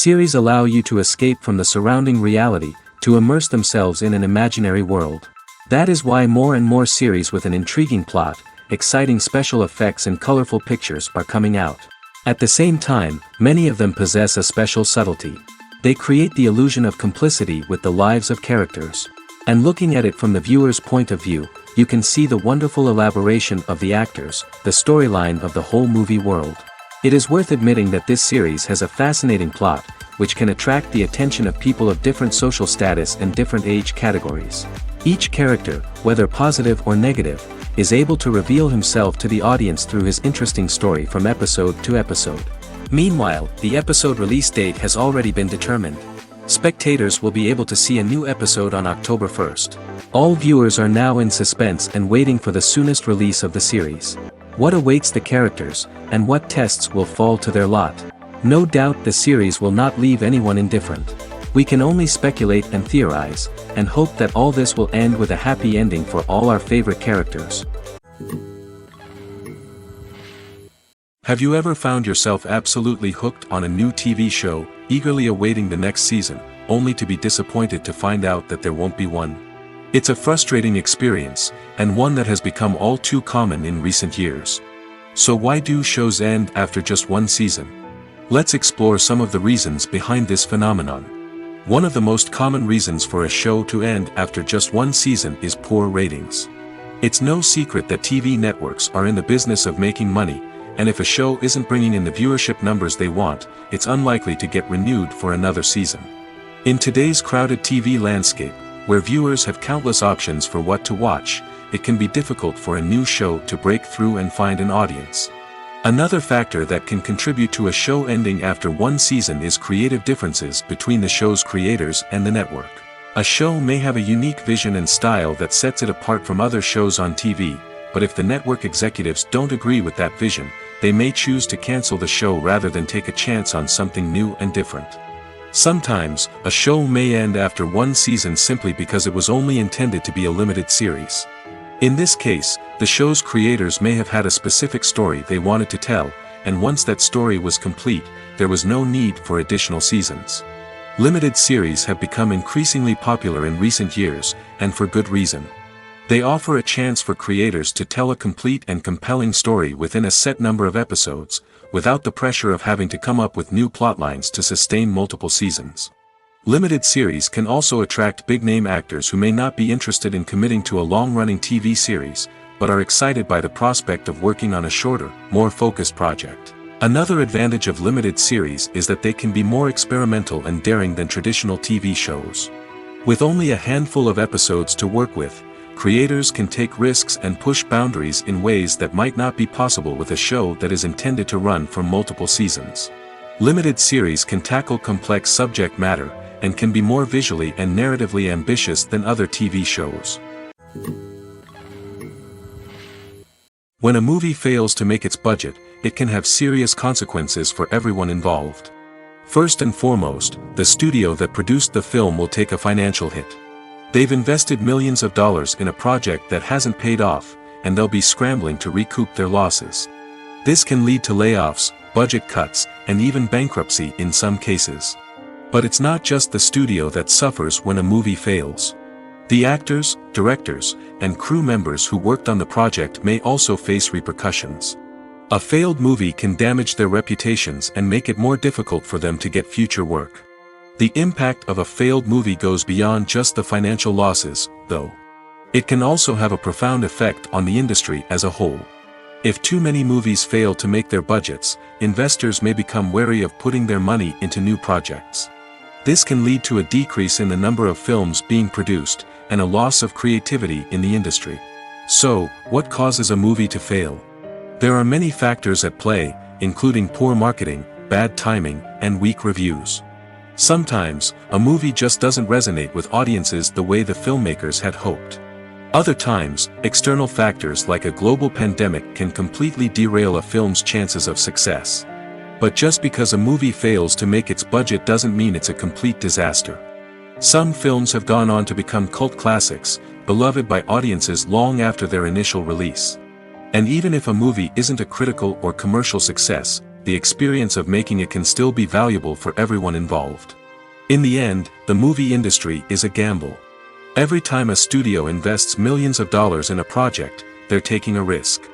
Series allow you to escape from the surrounding reality, to immerse themselves in an imaginary world. That is why more and more series with an intriguing plot, exciting special effects and colorful pictures are coming out. At the same time, many of them possess a special subtlety. They create the illusion of complicity with the lives of characters. And looking at it from the viewer's point of view, you can see the wonderful elaboration of the actors, the storyline of the whole movie world. It is worth admitting that this series has a fascinating plot, which can attract the attention of people of different social status and different age categories. Each character, whether positive or negative, is able to reveal himself to the audience through his interesting story from episode to episode. Meanwhile, the episode release date has already been determined. Spectators will be able to see a new episode on October 1st. All viewers are now in suspense and waiting for the soonest release of the series. What awaits the characters, and what tests will fall to their lot? No doubt the series will not leave anyone indifferent. We can only speculate and theorize, and hope that all this will end with a happy ending for all our favorite characters. Have you ever found yourself absolutely hooked on a new TV show, eagerly awaiting the next season, only to be disappointed to find out that there won't be one? It's a frustrating experience, and one that has become all too common in recent years. So why do shows end after just one season? Let's explore some of the reasons behind this phenomenon. One of the most common reasons for a show to end after just one season is poor ratings. It's no secret that TV networks are in the business of making money, and if a show isn't bringing in the viewership numbers they want, it's unlikely to get renewed for another season. In today's crowded TV landscape, where viewers have countless options for what to watch, it can be difficult for a new show to break through and find an audience. Another factor that can contribute to a show ending after one season is creative differences between the show's creators and the network. A show may have a unique vision and style that sets it apart from other shows on TV, but if the network executives don't agree with that vision, they may choose to cancel the show rather than take a chance on something new and different. Sometimes, a show may end after one season simply because it was only intended to be a limited series. In this case, the show's creators may have had a specific story they wanted to tell, and once that story was complete, there was no need for additional seasons. Limited series have become increasingly popular in recent years, and for good reason. They offer a chance for creators to tell a complete and compelling story within a set number of episodes, without the pressure of having to come up with new plotlines to sustain multiple seasons. Limited series can also attract big-name actors who may not be interested in committing to a long-running TV series, but are excited by the prospect of working on a shorter, more focused project. Another advantage of limited series is that they can be more experimental and daring than traditional TV shows. With only a handful of episodes to work with, creators can take risks and push boundaries in ways that might not be possible with a show that is intended to run for multiple seasons. Limited series can tackle complex subject matter, and can be more visually and narratively ambitious than other TV shows. When a movie fails to make its budget, it can have serious consequences for everyone involved. First and foremost, the studio that produced the film will take a financial hit. They've invested millions of dollars in a project that hasn't paid off, and they'll be scrambling to recoup their losses. This can lead to layoffs, budget cuts, and even bankruptcy in some cases. But it's not just the studio that suffers when a movie fails. The actors, directors, and crew members who worked on the project may also face repercussions. A failed movie can damage their reputations and make it more difficult for them to get future work. The impact of a failed movie goes beyond just the financial losses, though. It can also have a profound effect on the industry as a whole. If too many movies fail to make their budgets, investors may become wary of putting their money into new projects. This can lead to a decrease in the number of films being produced, and a loss of creativity in the industry. So, what causes a movie to fail? There are many factors at play, including poor marketing, bad timing, and weak reviews. Sometimes, a movie just doesn't resonate with audiences the way the filmmakers had hoped. Other times, external factors like a global pandemic can completely derail a film's chances of success. But just because a movie fails to make its budget doesn't mean it's a complete disaster. Some films have gone on to become cult classics, beloved by audiences long after their initial release. And even if a movie isn't a critical or commercial success, the experience of making it can still be valuable for everyone involved. In the end, the movie industry is a gamble. Every time a studio invests millions of dollars in a project, they're taking a risk.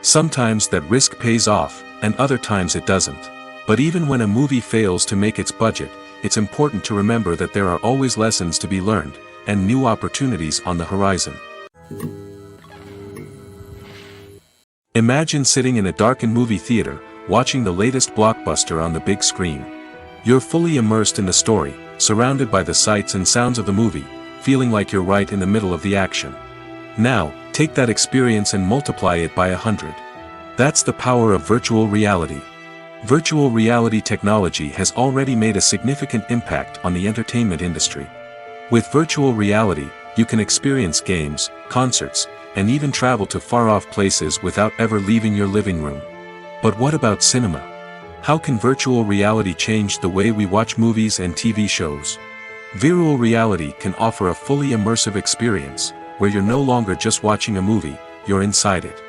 Sometimes that risk pays off, and other times it doesn't. But even when a movie fails to make its budget, it's important to remember that there are always lessons to be learned, and new opportunities on the horizon. Imagine sitting in a darkened movie theater, watching the latest blockbuster on the big screen. You're fully immersed in the story, surrounded by the sights and sounds of the movie, feeling like you're right in the middle of the action. Now, take that experience and multiply it by 100. That's the power of virtual reality. Virtual reality technology has already made a significant impact on the entertainment industry. With virtual reality, you can experience games, concerts, and even travel to far-off places without ever leaving your living room. But what about cinema? How can virtual reality change the way we watch movies and TV shows? Virtual reality can offer a fully immersive experience, where you're no longer just watching a movie, you're inside it.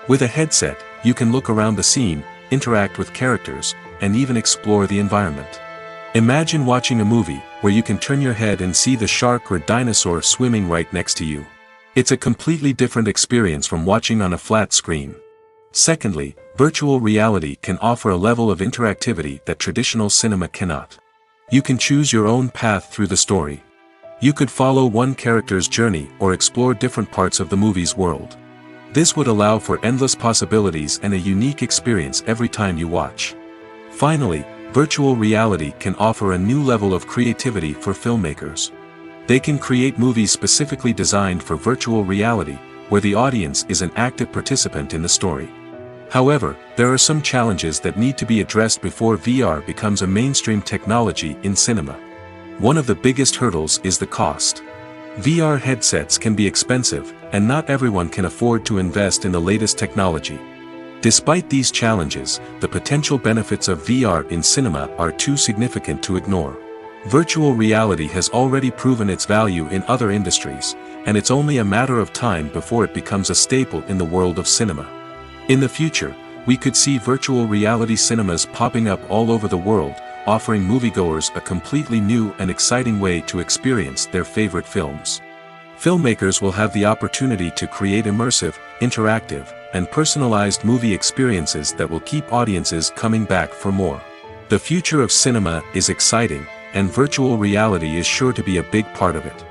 With a headset, you can look around the scene, interact with characters, and even explore the environment. Imagine watching a movie, where you can turn your head and see the shark or dinosaur swimming right next to you. It's a completely different experience from watching on a flat screen. Secondly, virtual reality can offer a level of interactivity that traditional cinema cannot. You can choose your own path through the story. You could follow one character's journey or explore different parts of the movie's world. This would allow for endless possibilities and a unique experience every time you watch. Finally, virtual reality can offer a new level of creativity for filmmakers. They can create movies specifically designed for virtual reality, where the audience is an active participant in the story. However, there are some challenges that need to be addressed before VR becomes a mainstream technology in cinema. One of the biggest hurdles is the cost. VR headsets can be expensive, and not everyone can afford to invest in the latest technology. Despite these challenges, the potential benefits of VR in cinema are too significant to ignore. Virtual reality has already proven its value in other industries, and it's only a matter of time before it becomes a staple in the world of cinema. In the future, we could see virtual reality cinemas popping up all over the world, offering moviegoers a completely new and exciting way to experience their favorite films. Filmmakers will have the opportunity to create immersive, interactive, and personalized movie experiences that will keep audiences coming back for more. The future of cinema is exciting, and virtual reality is sure to be a big part of it.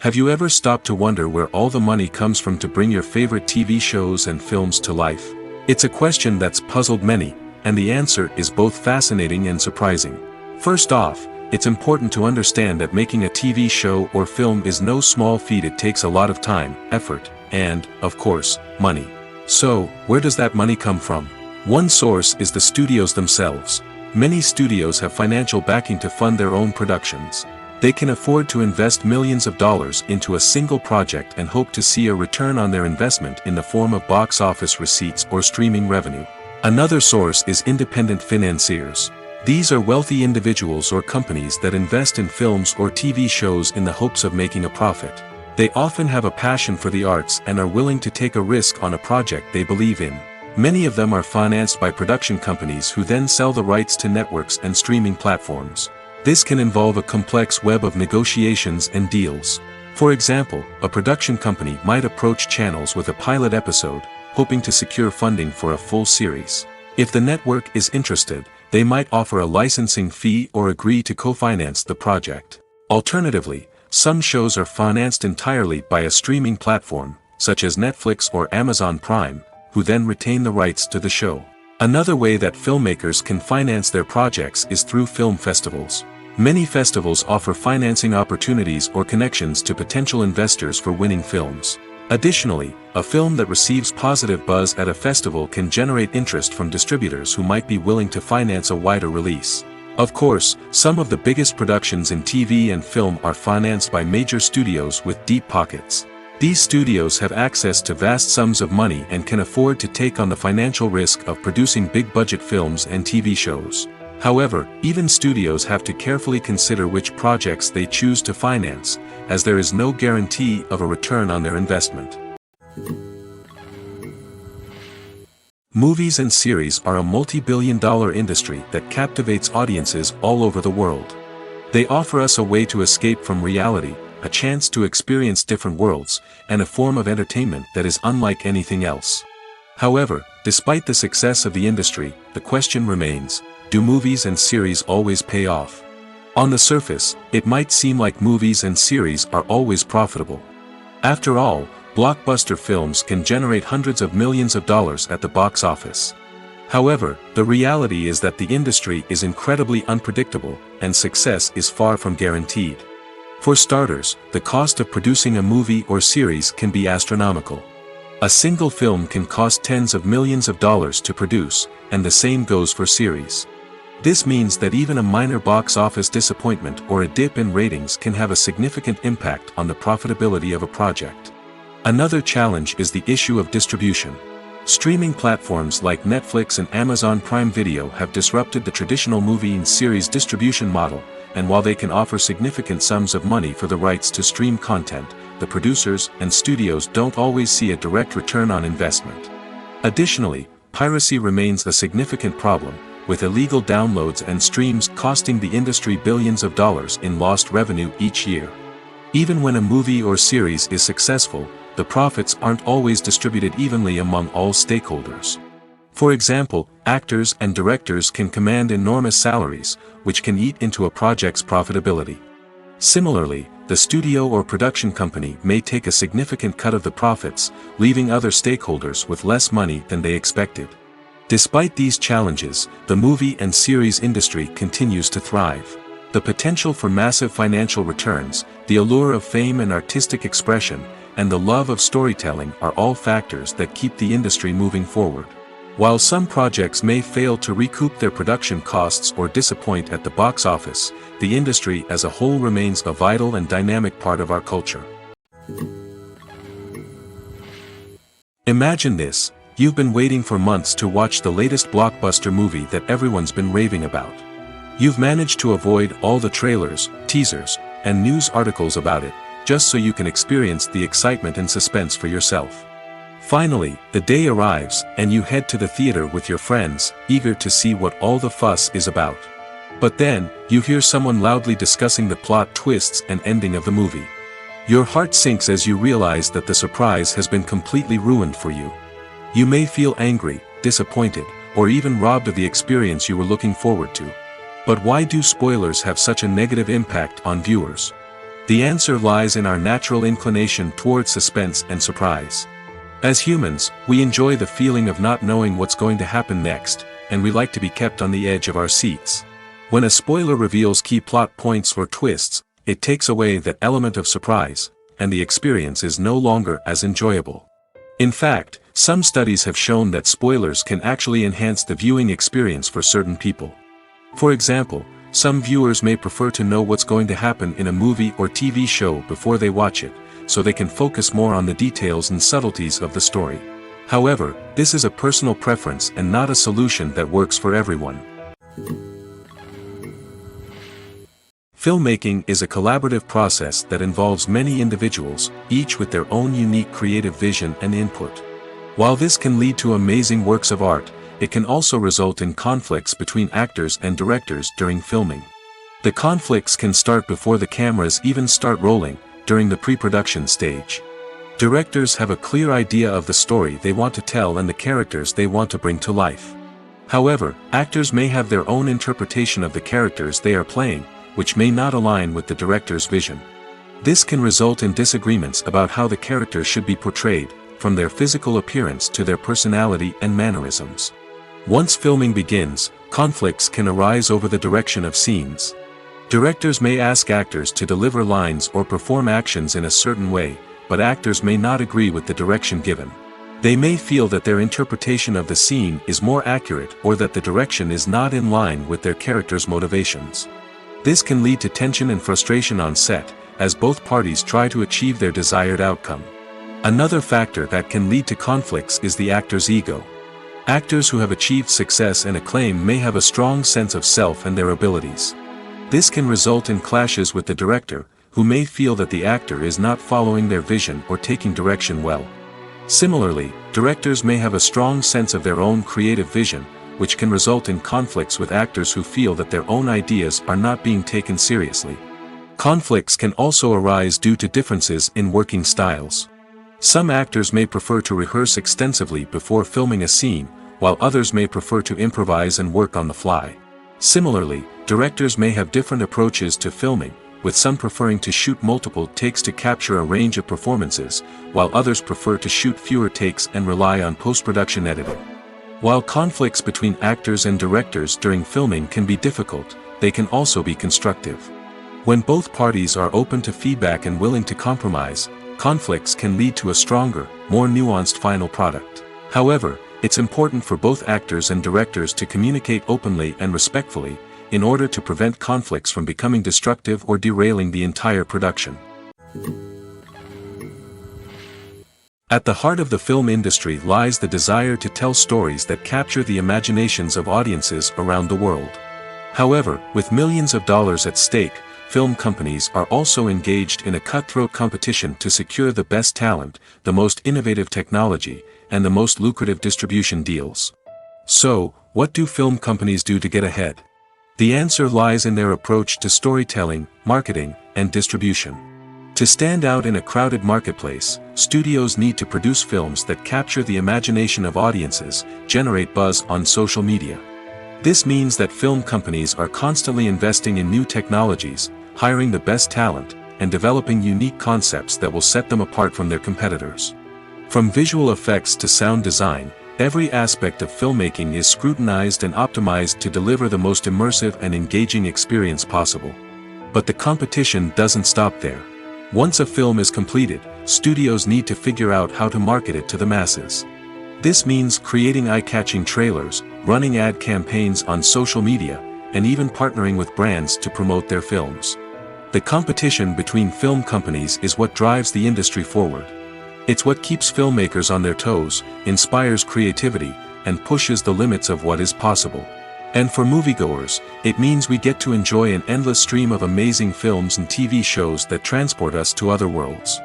Have you ever stopped to wonder where all the money comes from to bring your favorite TV shows and films to life? It's a question that's puzzled many, and the answer is both fascinating and surprising. First off, it's important to understand that making a TV show or film is no small feat. It takes a lot of time, effort, and, of course, money. So, where does that money come from? One source is the studios themselves. Many studios have financial backing to fund their own productions. They can afford to invest millions of dollars into a single project and hope to see a return on their investment in the form of box office receipts or streaming revenue. Another source is independent financiers. These are wealthy individuals or companies that invest in films or TV shows in the hopes of making a profit. They often have a passion for the arts and are willing to take a risk on a project they believe in. Many of them are financed by production companies who then sell the rights to networks and streaming platforms. This can involve a complex web of negotiations and deals. For example, a production company might approach channels with a pilot episode, hoping to secure funding for a full series. If the network is interested, they might offer a licensing fee or agree to co-finance the project. Alternatively, some shows are financed entirely by a streaming platform, such as Netflix or Amazon Prime, who then retain the rights to the show. Another way that filmmakers can finance their projects is through film festivals. Many festivals offer financing opportunities or connections to potential investors for winning films. Additionally, a film that receives positive buzz at a festival can generate interest from distributors who might be willing to finance a wider release. Of course, some of the biggest productions in TV and film are financed by major studios with deep pockets. These studios have access to vast sums of money and can afford to take on the financial risk of producing big-budget films and TV shows. However, even studios have to carefully consider which projects they choose to finance, as there is no guarantee of a return on their investment. Movies and series are a multi-billion-dollar industry that captivates audiences all over the world. They offer us a way to escape from reality, a chance to experience different worlds, and a form of entertainment that is unlike anything else. However, despite the success of the industry, the question remains, do movies and series always pay off? On the surface, it might seem like movies and series are always profitable. After all, blockbuster films can generate hundreds of millions of dollars at the box office. However, the reality is that the industry is incredibly unpredictable, and success is far from guaranteed. For starters, the cost of producing a movie or series can be astronomical. A single film can cost tens of millions of dollars to produce, and the same goes for series. This means that even a minor box office disappointment or a dip in ratings can have a significant impact on the profitability of a project. Another challenge is the issue of distribution. Streaming platforms like Netflix and Amazon Prime Video have disrupted the traditional movie and series distribution model, and while they can offer significant sums of money for the rights to stream content, the producers and studios don't always see a direct return on investment. Additionally, piracy remains a significant problem, with illegal downloads and streams costing the industry billions of dollars in lost revenue each year. Even when a movie or series is successful, the profits aren't always distributed evenly among all stakeholders. For example, actors and directors can command enormous salaries, which can eat into a project's profitability. Similarly, the studio or production company may take a significant cut of the profits, leaving other stakeholders with less money than they expected. Despite these challenges, the movie and series industry continues to thrive. The potential for massive financial returns, the allure of fame and artistic expression, and the love of storytelling are all factors that keep the industry moving forward. While some projects may fail to recoup their production costs or disappoint at the box office, the industry as a whole remains a vital and dynamic part of our culture. Imagine this: you've been waiting for months to watch the latest blockbuster movie that everyone's been raving about. You've managed to avoid all the trailers, teasers, and news articles about it, just so you can experience the excitement and suspense for yourself. Finally, the day arrives, and you head to the theater with your friends, eager to see what all the fuss is about. But then, you hear someone loudly discussing the plot twists and ending of the movie. Your heart sinks as you realize that the surprise has been completely ruined for you. You may feel angry, disappointed, or even robbed of the experience you were looking forward to. But why do spoilers have such a negative impact on viewers? The answer lies in our natural inclination towards suspense and surprise. As humans, we enjoy the feeling of not knowing what's going to happen next, and we like to be kept on the edge of our seats. When a spoiler reveals key plot points or twists, it takes away that element of surprise, and the experience is no longer as enjoyable. In fact, some studies have shown that spoilers can actually enhance the viewing experience for certain people. For example, some viewers may prefer to know what's going to happen in a movie or TV show before they watch it, so they can focus more on the details and subtleties of the story. However, this is a personal preference and not a solution that works for everyone. Filmmaking is a collaborative process that involves many individuals, each with their own unique creative vision and input. While this can lead to amazing works of art, it can also result in conflicts between actors and directors during filming. The conflicts can start before the cameras even start rolling, during the pre-production stage. Directors have a clear idea of the story they want to tell and the characters they want to bring to life. However, actors may have their own interpretation of the characters they are playing, which may not align with the director's vision. This can result in disagreements about how the characters should be portrayed, from their physical appearance to their personality and mannerisms. Once filming begins, conflicts can arise over the direction of scenes. Directors may ask actors to deliver lines or perform actions in a certain way, but actors may not agree with the direction given. They may feel that their interpretation of the scene is more accurate or that the direction is not in line with their character's motivations. This can lead to tension and frustration on set, as both parties try to achieve their desired outcome. Another factor that can lead to conflicts is the actor's ego. Actors who have achieved success and acclaim may have a strong sense of self and their abilities. This can result in clashes with the director, who may feel that the actor is not following their vision or taking direction well. Similarly, directors may have a strong sense of their own creative vision, which can result in conflicts with actors who feel that their own ideas are not being taken seriously. Conflicts can also arise due to differences in working styles. Some actors may prefer to rehearse extensively before filming a scene, while others may prefer to improvise and work on the fly. Similarly, directors may have different approaches to filming, with some preferring to shoot multiple takes to capture a range of performances, while others prefer to shoot fewer takes and rely on post-production editing. While conflicts between actors and directors during filming can be difficult, they can also be constructive. When both parties are open to feedback and willing to compromise, conflicts can lead to a stronger, more nuanced final product. However, it's important for both actors and directors to communicate openly and respectfully, in order to prevent conflicts from becoming destructive or derailing the entire production. At the heart of the film industry lies the desire to tell stories that capture the imaginations of audiences around the world. However, with millions of dollars at stake, film companies are also engaged in a cutthroat competition to secure the best talent, the most innovative technology, and the most lucrative distribution deals. So, what do film companies do to get ahead? The answer lies in their approach to storytelling, marketing, and distribution. To stand out in a crowded marketplace, studios need to produce films that capture the imagination of audiences, generate buzz on social media. This means that film companies are constantly investing in new technologies, hiring the best talent, and developing unique concepts that will set them apart from their competitors. From visual effects to sound design, every aspect of filmmaking is scrutinized and optimized to deliver the most immersive and engaging experience possible. But the competition doesn't stop there. Once a film is completed, studios need to figure out how to market it to the masses. This means creating eye-catching trailers, running ad campaigns on social media, and even partnering with brands to promote their films. The competition between film companies is what drives the industry forward. It's what keeps filmmakers on their toes, inspires creativity, and pushes the limits of what is possible. And for moviegoers, it means we get to enjoy an endless stream of amazing films and TV shows that transport us to other worlds.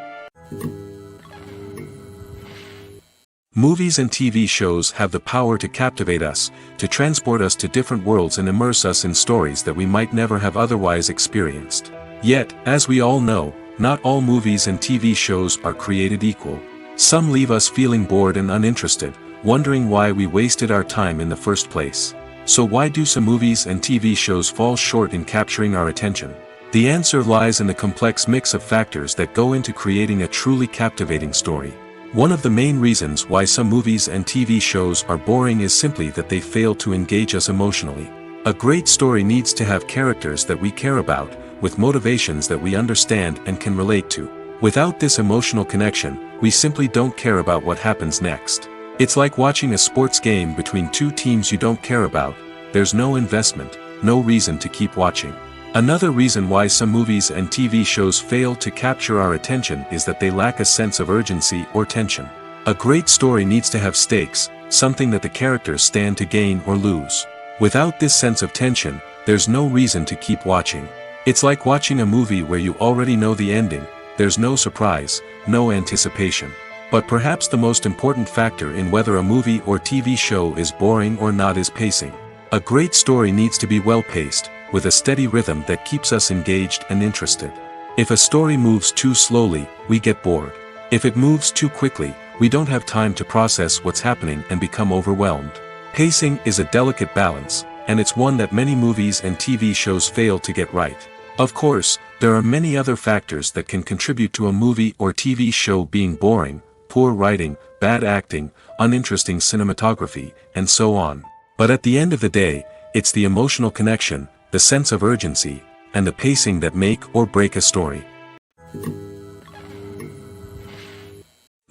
Movies and TV shows have the power to captivate us, to transport us to different worlds and immerse us in stories that we might never have otherwise experienced. Yet, as we all know, not all movies and TV shows are created equal. Some leave us feeling bored and uninterested, wondering why we wasted our time in the first place. So why do some movies and TV shows fall short in capturing our attention? The answer lies in the complex mix of factors that go into creating a truly captivating story. One of the main reasons why some movies and TV shows are boring is simply that they fail to engage us emotionally. A great story needs to have characters that we care about, with motivations that we understand and can relate to. Without this emotional connection, we simply don't care about what happens next. It's like watching a sports game between two teams you don't care about. There's no investment, no reason to keep watching. Another reason why some movies and TV shows fail to capture our attention is that they lack a sense of urgency or tension. A great story needs to have stakes, something that the characters stand to gain or lose. Without this sense of tension, there's no reason to keep watching. It's like watching a movie where you already know the ending. There's no surprise, no anticipation. But perhaps the most important factor in whether a movie or TV show is boring or not is pacing. A great story needs to be well-paced, with a steady rhythm that keeps us engaged and interested. If a story moves too slowly, we get bored. If it moves too quickly, we don't have time to process what's happening and become overwhelmed. Pacing is a delicate balance, and it's one that many movies and TV shows fail to get right. Of course, there are many other factors that can contribute to a movie or TV show being boring: poor writing, bad acting, uninteresting cinematography, and so on. But at the end of the day, it's the emotional connection, the sense of urgency, and the pacing that make or break a story.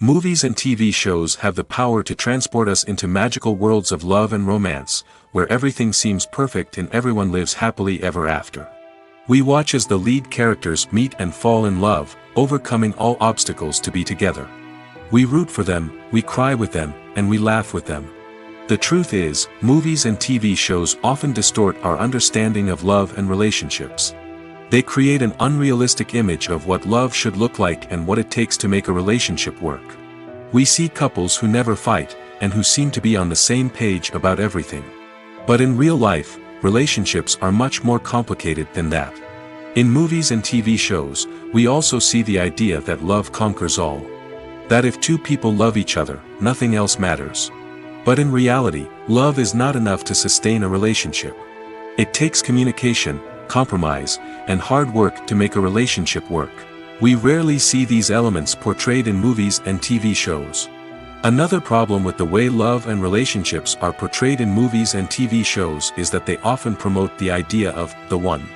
Movies and TV shows have the power to transport us into magical worlds of love and romance, where everything seems perfect and everyone lives happily ever after. We watch as the lead characters meet and fall in love, overcoming all obstacles to be together. We root for them, we cry with them, and we laugh with them. The truth is, movies and TV shows often distort our understanding of love and relationships. They create an unrealistic image of what love should look like and what it takes to make a relationship work. We see couples who never fight, and who seem to be on the same page about everything. But in real life, relationships are much more complicated than that. In movies and TV shows, we also see the idea that love conquers all. That if two people love each other, nothing else matters. But in reality, love is not enough to sustain a relationship. It takes communication, compromise, and hard work to make a relationship work. We rarely see these elements portrayed in movies and TV shows. Another problem with the way love and relationships are portrayed in movies and TV shows is that they often promote the idea of the one.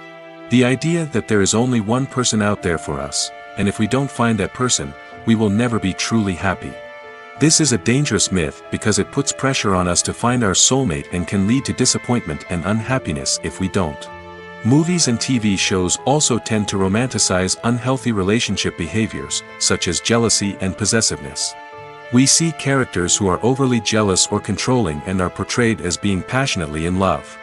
The idea that there is only one person out there for us, and if we don't find that person, we will never be truly happy. This is a dangerous myth because it puts pressure on us to find our soulmate and can lead to disappointment and unhappiness if we don't. Movies and TV shows also tend to romanticize unhealthy relationship behaviors, such as jealousy and possessiveness. We see characters who are overly jealous or controlling and are portrayed as being passionately in love.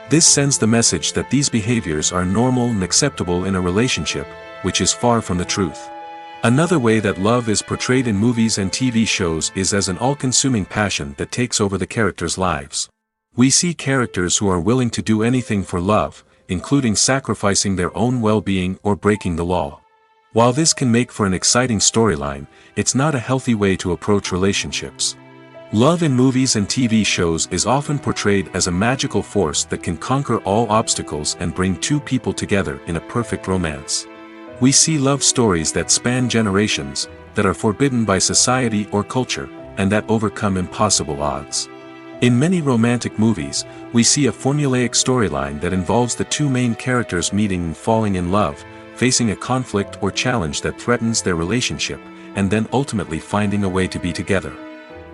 This sends the message that these behaviors are normal and acceptable in a relationship, which is far from the truth. Another way that love is portrayed in movies and TV shows is as an all-consuming passion that takes over the characters' lives. We see characters who are willing to do anything for love, including sacrificing their own well-being or breaking the law. While this can make for an exciting storyline, it's not a healthy way to approach relationships. Love in movies and TV shows is often portrayed as a magical force that can conquer all obstacles and bring two people together in a perfect romance. We see love stories that span generations, that are forbidden by society or culture, and that overcome impossible odds. In many romantic movies, we see a formulaic storyline that involves the two main characters meeting and falling in love, facing a conflict or challenge that threatens their relationship, and then ultimately finding a way to be together.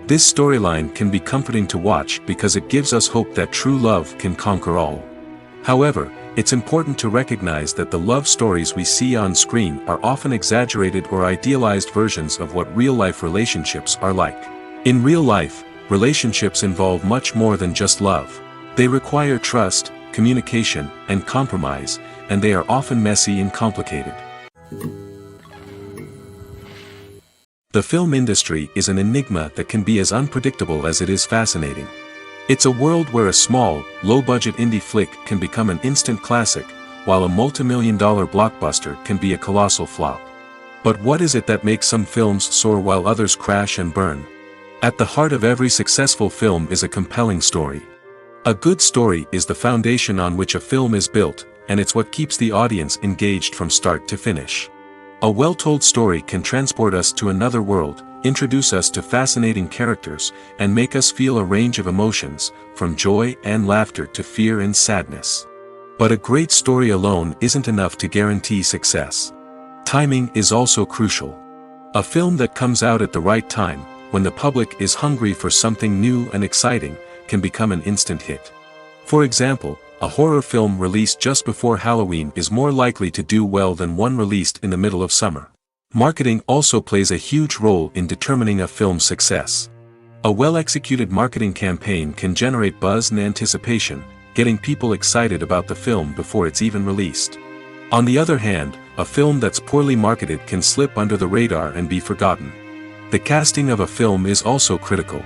This storyline can be comforting to watch because it gives us hope that true love can conquer all. However, it's important to recognize that the love stories we see on screen are often exaggerated or idealized versions of what real-life relationships are like. In real life, relationships involve much more than just love. They require trust, communication, and compromise, and they are often messy and complicated. The film industry is an enigma that can be as unpredictable as it is fascinating. It's a world where a small, low-budget indie flick can become an instant classic, while a multi-million-dollar blockbuster can be a colossal flop. But what is it that makes some films soar while others crash and burn? At the heart of every successful film is a compelling story. A good story is the foundation on which a film is built, and it's what keeps the audience engaged from start to finish. A well-told story can transport us to another world, introduce us to fascinating characters, and make us feel a range of emotions, from joy and laughter to fear and sadness. But a great story alone isn't enough to guarantee success. Timing is also crucial. A film that comes out at the right time, when the public is hungry for something new and exciting, can become an instant hit. For example, a horror film released just before Halloween is more likely to do well than one released in the middle of summer. Marketing also plays a huge role in determining a film's success. A well-executed marketing campaign can generate buzz and anticipation, getting people excited about the film before it's even released. On the other hand, a film that's poorly marketed can slip under the radar and be forgotten. The casting of a film is also critical.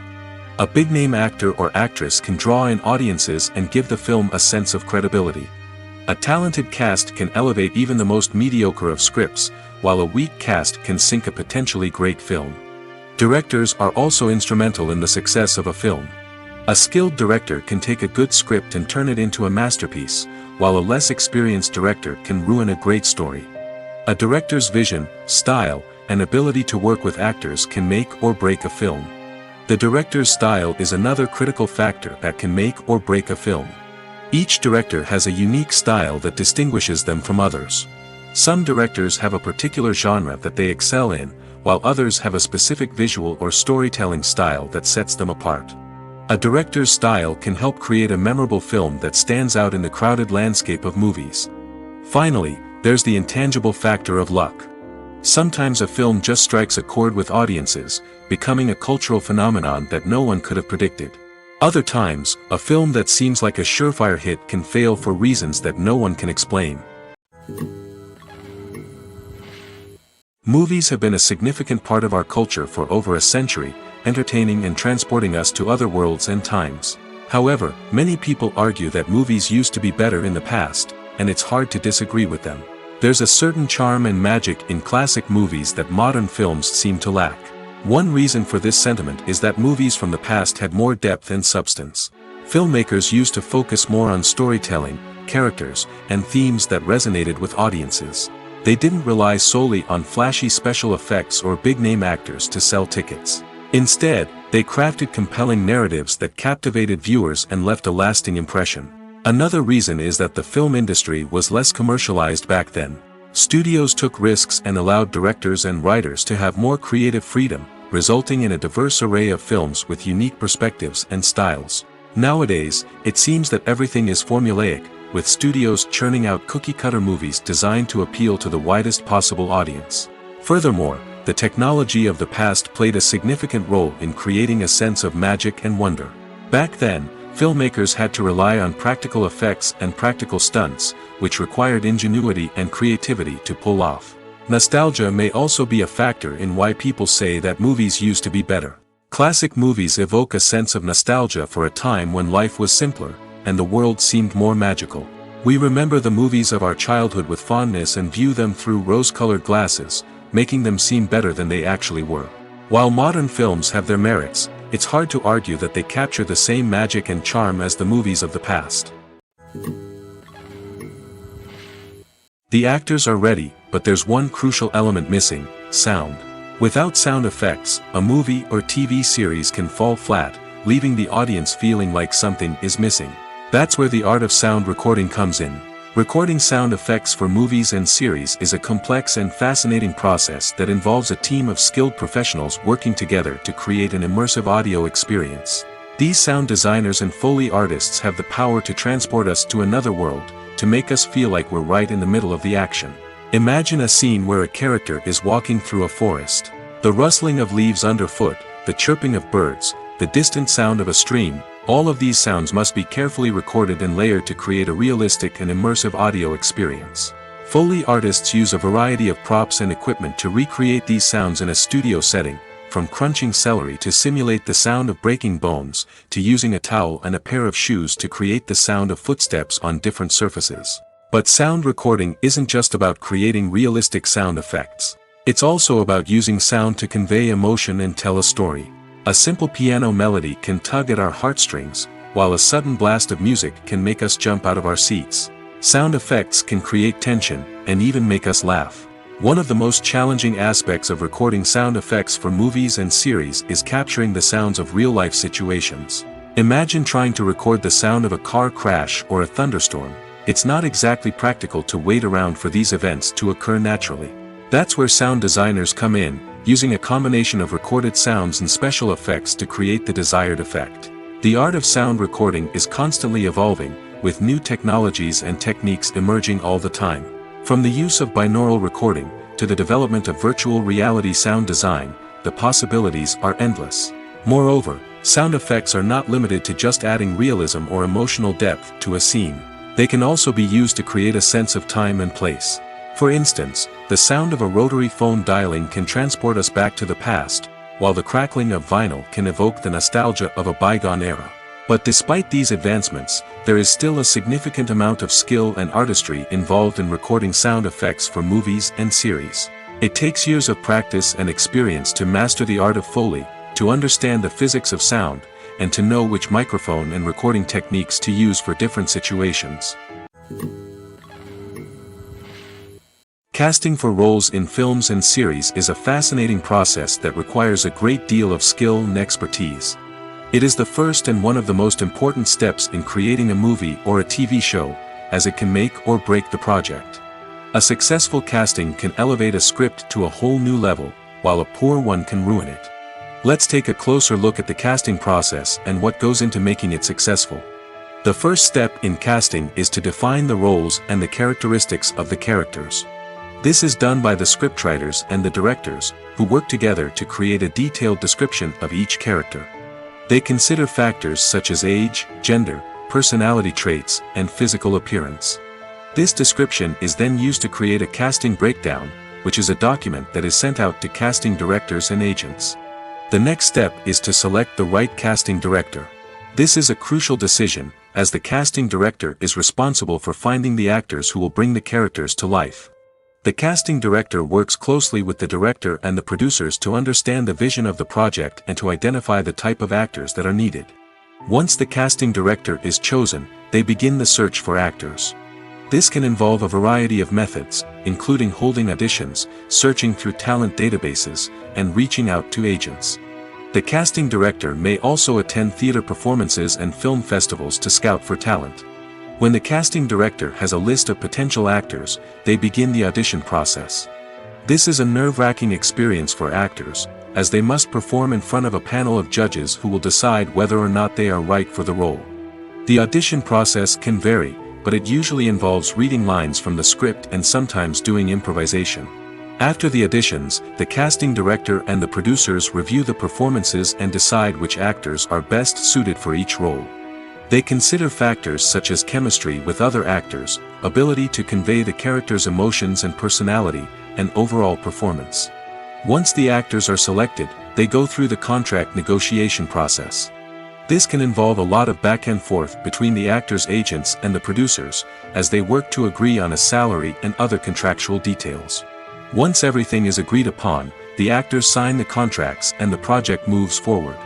A big-name actor or actress can draw in audiences and give the film a sense of credibility. A talented cast can elevate even the most mediocre of scripts, while a weak cast can sink a potentially great film. Directors are also instrumental in the success of a film. A skilled director can take a good script and turn it into a masterpiece, while a less experienced director can ruin a great story. A director's vision, style, and ability to work with actors can make or break a film. The director's style is another critical factor that can make or break a film. Each director has a unique style that distinguishes them from others. Some directors have a particular genre that they excel in, while others have a specific visual or storytelling style that sets them apart. A director's style can help create a memorable film that stands out in the crowded landscape of movies. Finally, there's the intangible factor of luck. Sometimes a film just strikes a chord with audiences, becoming a cultural phenomenon that no one could have predicted. Other times, a film that seems like a surefire hit can fail for reasons that no one can explain. Movies have been a significant part of our culture for over a century, entertaining and transporting us to other worlds and times. However, many people argue that movies used to be better in the past, and it's hard to disagree with them. There's a certain charm and magic in classic movies that modern films seem to lack. One reason for this sentiment is that movies from the past had more depth and substance. Filmmakers used to focus more on storytelling, characters, and themes that resonated with audiences. They didn't rely solely on flashy special effects or big-name actors to sell tickets. Instead, they crafted compelling narratives that captivated viewers and left a lasting impression. Another reason is that the film industry was less commercialized back then. Studios took risks and allowed directors and writers to have more creative freedom, resulting in a diverse array of films with unique perspectives and styles. Nowadays, it seems that everything is formulaic, with studios churning out cookie-cutter movies designed to appeal to the widest possible audience. Furthermore, the technology of the past played a significant role in creating a sense of magic and wonder. Back then, filmmakers had to rely on practical effects and practical stunts, which required ingenuity and creativity to pull off. Nostalgia may also be a factor in why people say that movies used to be better. Classic movies evoke a sense of nostalgia for a time when life was simpler, and the world seemed more magical. We remember the movies of our childhood with fondness and view them through rose-colored glasses, making them seem better than they actually were. While modern films have their merits, it's hard to argue that they capture the same magic and charm as the movies of the past. The actors are ready, but there's one crucial element missing: sound. Without sound effects, a movie or TV series can fall flat, leaving the audience feeling like something is missing. That's where the art of sound recording comes in. Recording sound effects for movies and series is a complex and fascinating process that involves a team of skilled professionals working together to create an immersive audio experience. These sound designers and Foley artists have the power to transport us to another world, to make us feel like we're right in the middle of the action. Imagine a scene where a character is walking through a forest. The rustling of leaves underfoot, the chirping of birds, the distant sound of a stream, all of these sounds must be carefully recorded and layered to create a realistic and immersive audio experience. Foley artists use a variety of props and equipment to recreate these sounds in a studio setting, from crunching celery to simulate the sound of breaking bones, to using a towel and a pair of shoes to create the sound of footsteps on different surfaces. But sound recording isn't just about creating realistic sound effects. It's also about using sound to convey emotion and tell a story. A simple piano melody can tug at our heartstrings, while a sudden blast of music can make us jump out of our seats. Sound effects can create tension, and even make us laugh. One of the most challenging aspects of recording sound effects for movies and series is capturing the sounds of real-life situations. Imagine trying to record the sound of a car crash or a thunderstorm. It's not exactly practical to wait around for these events to occur naturally. That's where sound designers come in, using a combination of recorded sounds and special effects to create the desired effect. The art of sound recording is constantly evolving, with new technologies and techniques emerging all the time. From the use of binaural recording, to the development of virtual reality sound design, the possibilities are endless. Moreover, sound effects are not limited to just adding realism or emotional depth to a scene. They can also be used to create a sense of time and place. For instance, the sound of a rotary phone dialing can transport us back to the past, while the crackling of vinyl can evoke the nostalgia of a bygone era. But despite these advancements, there is still a significant amount of skill and artistry involved in recording sound effects for movies and series. It takes years of practice and experience to master the art of Foley, to understand the physics of sound, and to know which microphone and recording techniques to use for different situations. Casting for roles in films and series is a fascinating process that requires a great deal of skill and expertise. It is the first and one of the most important steps in creating a movie or a TV show, as it can make or break the project. A successful casting can elevate a script to a whole new level, while a poor one can ruin it. Let's take a closer look at the casting process and what goes into making it successful. The first step in casting is to define the roles and the characteristics of the characters. This is done by the scriptwriters and the directors, who work together to create a detailed description of each character. They consider factors such as age, gender, personality traits, and physical appearance. This description is then used to create a casting breakdown, which is a document that is sent out to casting directors and agents. The next step is to select the right casting director. This is a crucial decision, as the casting director is responsible for finding the actors who will bring the characters to life. The casting director works closely with the director and the producers to understand the vision of the project and to identify the type of actors that are needed. Once the casting director is chosen, they begin the search for actors. This can involve a variety of methods, including holding auditions, searching through talent databases, and reaching out to agents. The casting director may also attend theater performances and film festivals to scout for talent. When the casting director has a list of potential actors, they begin the audition process. This is a nerve-wracking experience for actors, as they must perform in front of a panel of judges who will decide whether or not they are right for the role. The audition process can vary, but it usually involves reading lines from the script and sometimes doing improvisation. After the auditions, the casting director and the producers review the performances and decide which actors are best suited for each role. They consider factors such as chemistry with other actors, ability to convey the character's emotions and personality, and overall performance. Once the actors are selected, they go through the contract negotiation process. This can involve a lot of back and forth between the actors' agents and the producers, as they work to agree on a salary and other contractual details. Once everything is agreed upon, the actors sign the contracts and the project moves forward.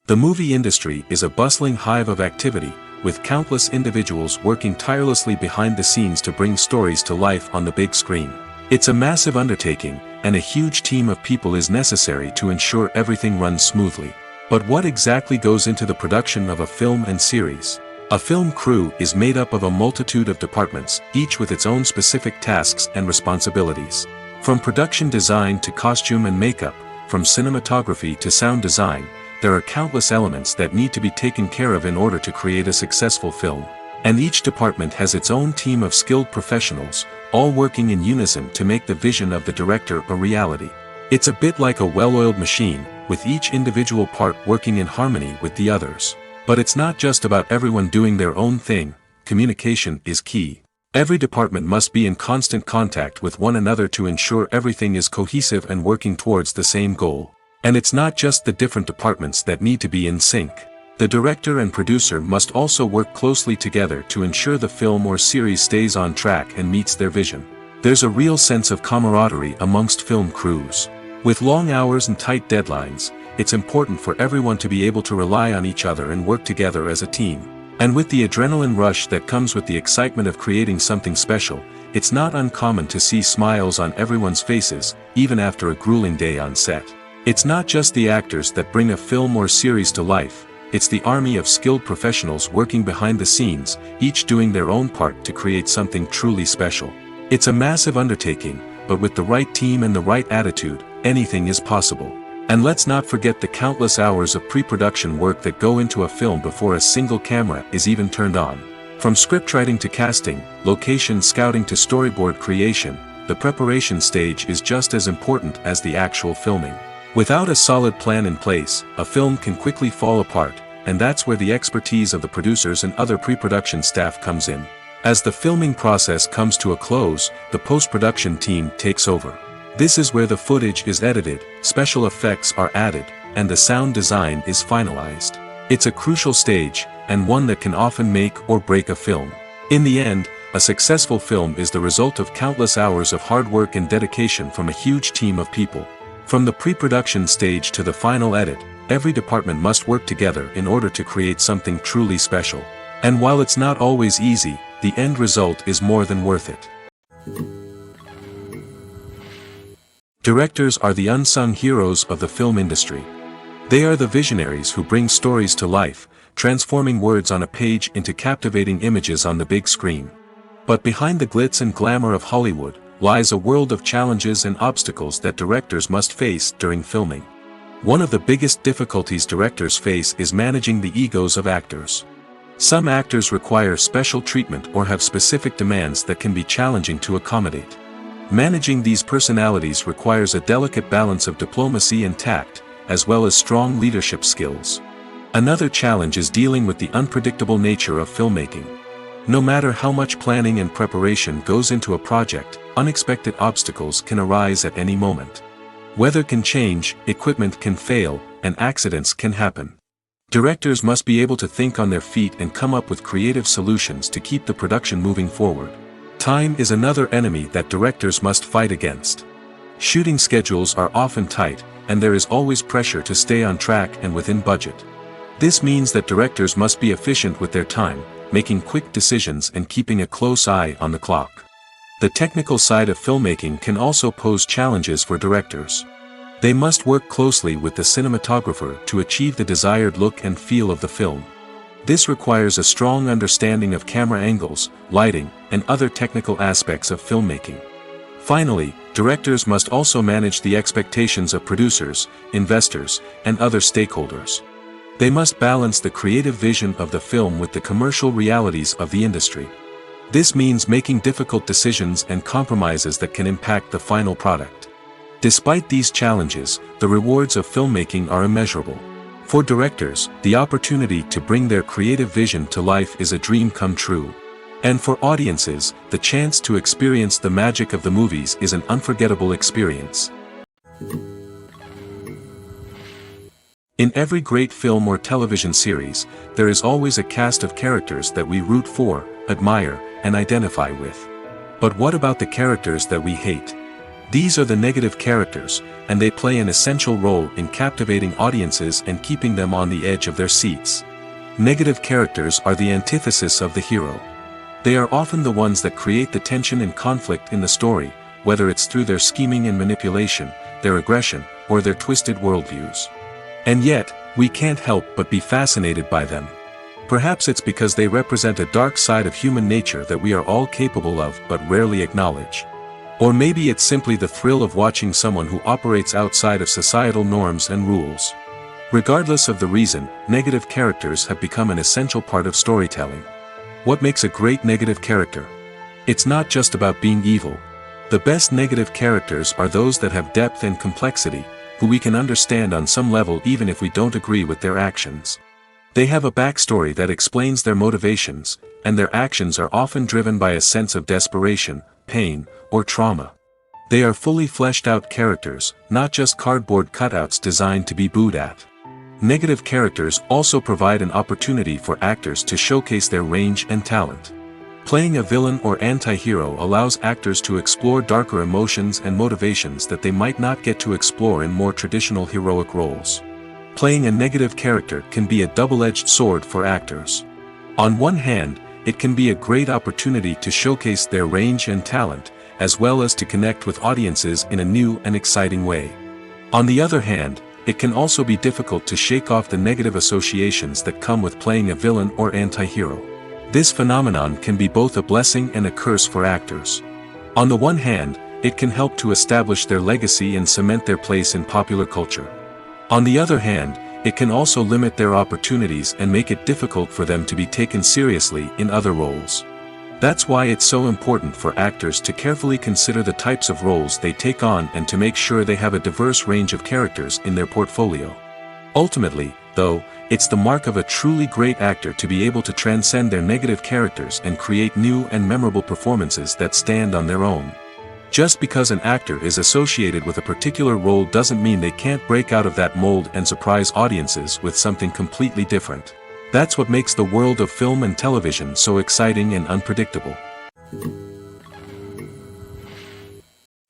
The movie industry is a bustling hive of activity, with countless individuals working tirelessly behind the scenes to bring stories to life on the big screen. It's a massive undertaking, and a huge team of people is necessary to ensure everything runs smoothly. But what exactly goes into the production of a film and series? A film crew is made up of a multitude of departments, each with its own specific tasks and responsibilities. From production design to costume and makeup, from cinematography to sound design, there are countless elements that need to be taken care of in order to create a successful film. And each department has its own team of skilled professionals, all working in unison to make the vision of the director a reality. It's a bit like a well-oiled machine, with each individual part working in harmony with the others. But it's not just about everyone doing their own thing. Communication is key. Every department must be in constant contact with one another to ensure everything is cohesive and working towards the same goal. And it's not just the different departments that need to be in sync. The director and producer must also work closely together to ensure the film or series stays on track and meets their vision. There's a real sense of camaraderie amongst film crews. With long hours and tight deadlines, it's important for everyone to be able to rely on each other and work together as a team. And with the adrenaline rush that comes with the excitement of creating something special, it's not uncommon to see smiles on everyone's faces, even after a grueling day on set. It's not just the actors that bring a film or series to life, it's the army of skilled professionals working behind the scenes, each doing their own part to create something truly special. It's a massive undertaking, but with the right team and the right attitude, anything is possible. And let's not forget the countless hours of pre-production work that go into a film before a single camera is even turned on. From scriptwriting to casting, location scouting to storyboard creation, the preparation stage is just as important as the actual filming. Without a solid plan in place, a film can quickly fall apart, and that's where the expertise of the producers and other pre-production staff comes in. As the filming process comes to a close, the post-production team takes over. This is where the footage is edited, special effects are added, and the sound design is finalized. It's a crucial stage, and one that can often make or break a film. In the end, a successful film is the result of countless hours of hard work and dedication from a huge team of people. From the pre-production stage to the final edit, every department must work together in order to create something truly special. And while it's not always easy, the end result is more than worth it. Directors are the unsung heroes of the film industry. They are the visionaries who bring stories to life, transforming words on a page into captivating images on the big screen. But behind the glitz and glamour of Hollywood, lies a world of challenges and obstacles that directors must face during filming. One of the biggest difficulties directors face is managing the egos of actors. Some actors require special treatment or have specific demands that can be challenging to accommodate. Managing these personalities requires a delicate balance of diplomacy and tact, as well as strong leadership skills. Another challenge is dealing with the unpredictable nature of filmmaking. No matter how much planning and preparation goes into a project, unexpected obstacles can arise at any moment. Weather can change, equipment can fail, and accidents can happen. Directors must be able to think on their feet and come up with creative solutions to keep the production moving forward. Time is another enemy that directors must fight against. Shooting schedules are often tight, and there is always pressure to stay on track and within budget. This means that directors must be efficient with their time, making quick decisions and keeping a close eye on the clock. The technical side of filmmaking can also pose challenges for directors. They must work closely with the cinematographer to achieve the desired look and feel of the film. This requires a strong understanding of camera angles, lighting, and other technical aspects of filmmaking. Finally, directors must also manage the expectations of producers, investors, and other stakeholders. They must balance the creative vision of the film with the commercial realities of the industry. This means making difficult decisions and compromises that can impact the final product. Despite these challenges, the rewards of filmmaking are immeasurable. For directors, the opportunity to bring their creative vision to life is a dream come true. And for audiences, the chance to experience the magic of the movies is an unforgettable experience. In every great film or television series, there is always a cast of characters that we root for, admire, and identify with. But what about the characters that we hate? These are the negative characters, and they play an essential role in captivating audiences and keeping them on the edge of their seats. Negative characters are the antithesis of the hero. They are often the ones that create the tension and conflict in the story, whether it's through their scheming and manipulation, their aggression, or their twisted worldviews. And yet, we can't help but be fascinated by them. Perhaps it's because they represent a dark side of human nature that we are all capable of but rarely acknowledge. Or maybe it's simply the thrill of watching someone who operates outside of societal norms and rules. Regardless of the reason, negative characters have become an essential part of storytelling. What makes a great negative character? It's not just about being evil. The best negative characters are those that have depth and complexity, who we can understand on some level even if we don't agree with their actions. They have a backstory that explains their motivations, and their actions are often driven by a sense of desperation, pain, or trauma. They are fully fleshed out characters, not just cardboard cutouts designed to be booed at. Negative characters also provide an opportunity for actors to showcase their range and talent. Playing a villain or anti-hero allows actors to explore darker emotions and motivations that they might not get to explore in more traditional heroic roles. Playing a negative character can be a double-edged sword for actors. On one hand, it can be a great opportunity to showcase their range and talent, as well as to connect with audiences in a new and exciting way. On the other hand, it can also be difficult to shake off the negative associations that come with playing a villain or anti-hero. This phenomenon can be both a blessing and a curse for actors. On the one hand, it can help to establish their legacy and cement their place in popular culture. On the other hand, it can also limit their opportunities and make it difficult for them to be taken seriously in other roles. That's why it's so important for actors to carefully consider the types of roles they take on and to make sure they have a diverse range of characters in their portfolio. Ultimately, though, it's the mark of a truly great actor to be able to transcend their negative characters and create new and memorable performances that stand on their own. Just because an actor is associated with a particular role doesn't mean they can't break out of that mold and surprise audiences with something completely different. That's what makes the world of film and television so exciting and unpredictable.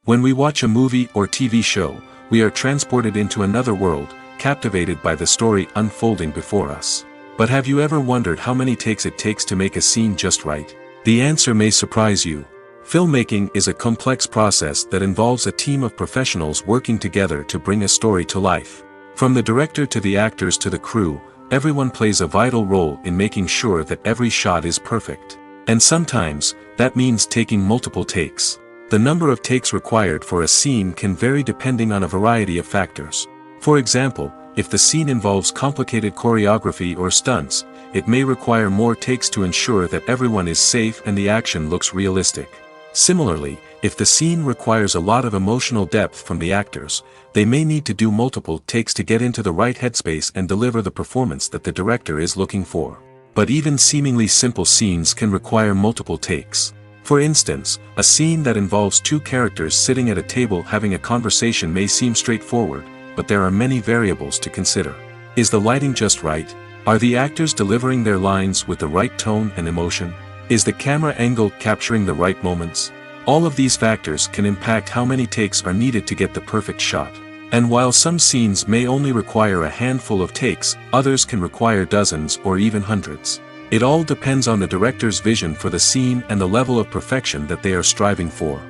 When we watch a movie or TV show, we are transported into another world, captivated by the story unfolding before us. But have you ever wondered how many takes it takes to make a scene just right? The answer may surprise you. Filmmaking is a complex process that involves a team of professionals working together to bring a story to life. From the director to the actors to the crew, everyone plays a vital role in making sure that every shot is perfect. And sometimes, that means taking multiple takes. The number of takes required for a scene can vary depending on a variety of factors. For example, if the scene involves complicated choreography or stunts, it may require more takes to ensure that everyone is safe and the action looks realistic. Similarly, if the scene requires a lot of emotional depth from the actors, they may need to do multiple takes to get into the right headspace and deliver the performance that the director is looking for. But even seemingly simple scenes can require multiple takes. For instance, a scene that involves two characters sitting at a table having a conversation may seem straightforward, but there are many variables to consider. Is the lighting just right? Are the actors delivering their lines with the right tone and emotion? Is the camera angle capturing the right moments? All of these factors can impact how many takes are needed to get the perfect shot. And while some scenes may only require a handful of takes, others can require dozens or even hundreds. It all depends on the director's vision for the scene and the level of perfection that they are striving for.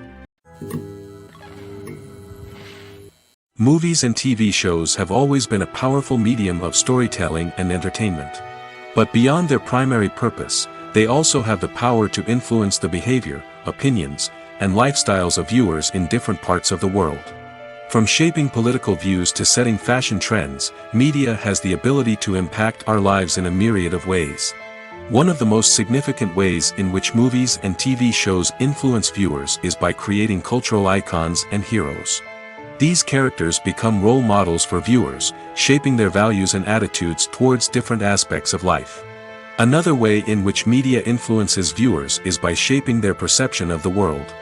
Movies and TV shows have always been a powerful medium of storytelling and entertainment. But beyond their primary purpose, they also have the power to influence the behavior, opinions, and lifestyles of viewers in different parts of the world. From shaping political views to setting fashion trends, media has the ability to impact our lives in a myriad of ways. One of the most significant ways in which movies and TV shows influence viewers is by creating cultural icons and heroes. These characters become role models for viewers, shaping their values and attitudes towards different aspects of life. Another way in which media influences viewers is by shaping their perception of the world.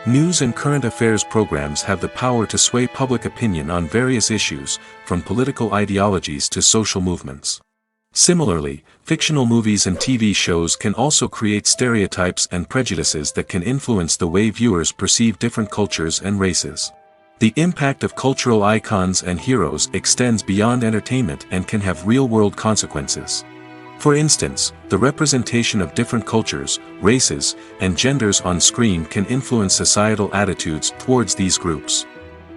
News and current affairs programs have the power to sway public opinion on various issues, from political ideologies to social movements. Similarly, fictional movies and TV shows can also create stereotypes and prejudices that can influence the way viewers perceive different cultures and races. The impact of cultural icons and heroes extends beyond entertainment and can have real-world consequences. For instance, the representation of different cultures, races, and genders on screen can influence societal attitudes towards these groups.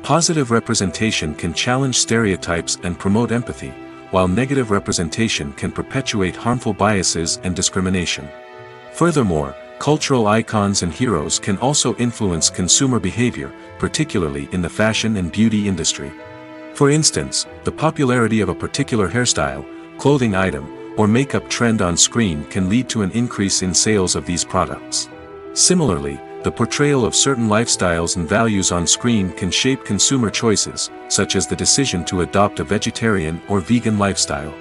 Positive representation can challenge stereotypes and promote empathy, while negative representation can perpetuate harmful biases and discrimination. Furthermore, cultural icons and heroes can also influence consumer behavior, particularly in the fashion and beauty industry. For instance, the popularity of a particular hairstyle, clothing item, or makeup trend on screen can lead to an increase in sales of these products. Similarly, the portrayal of certain lifestyles and values on screen can shape consumer choices, such as the decision to adopt a vegetarian or vegan lifestyle.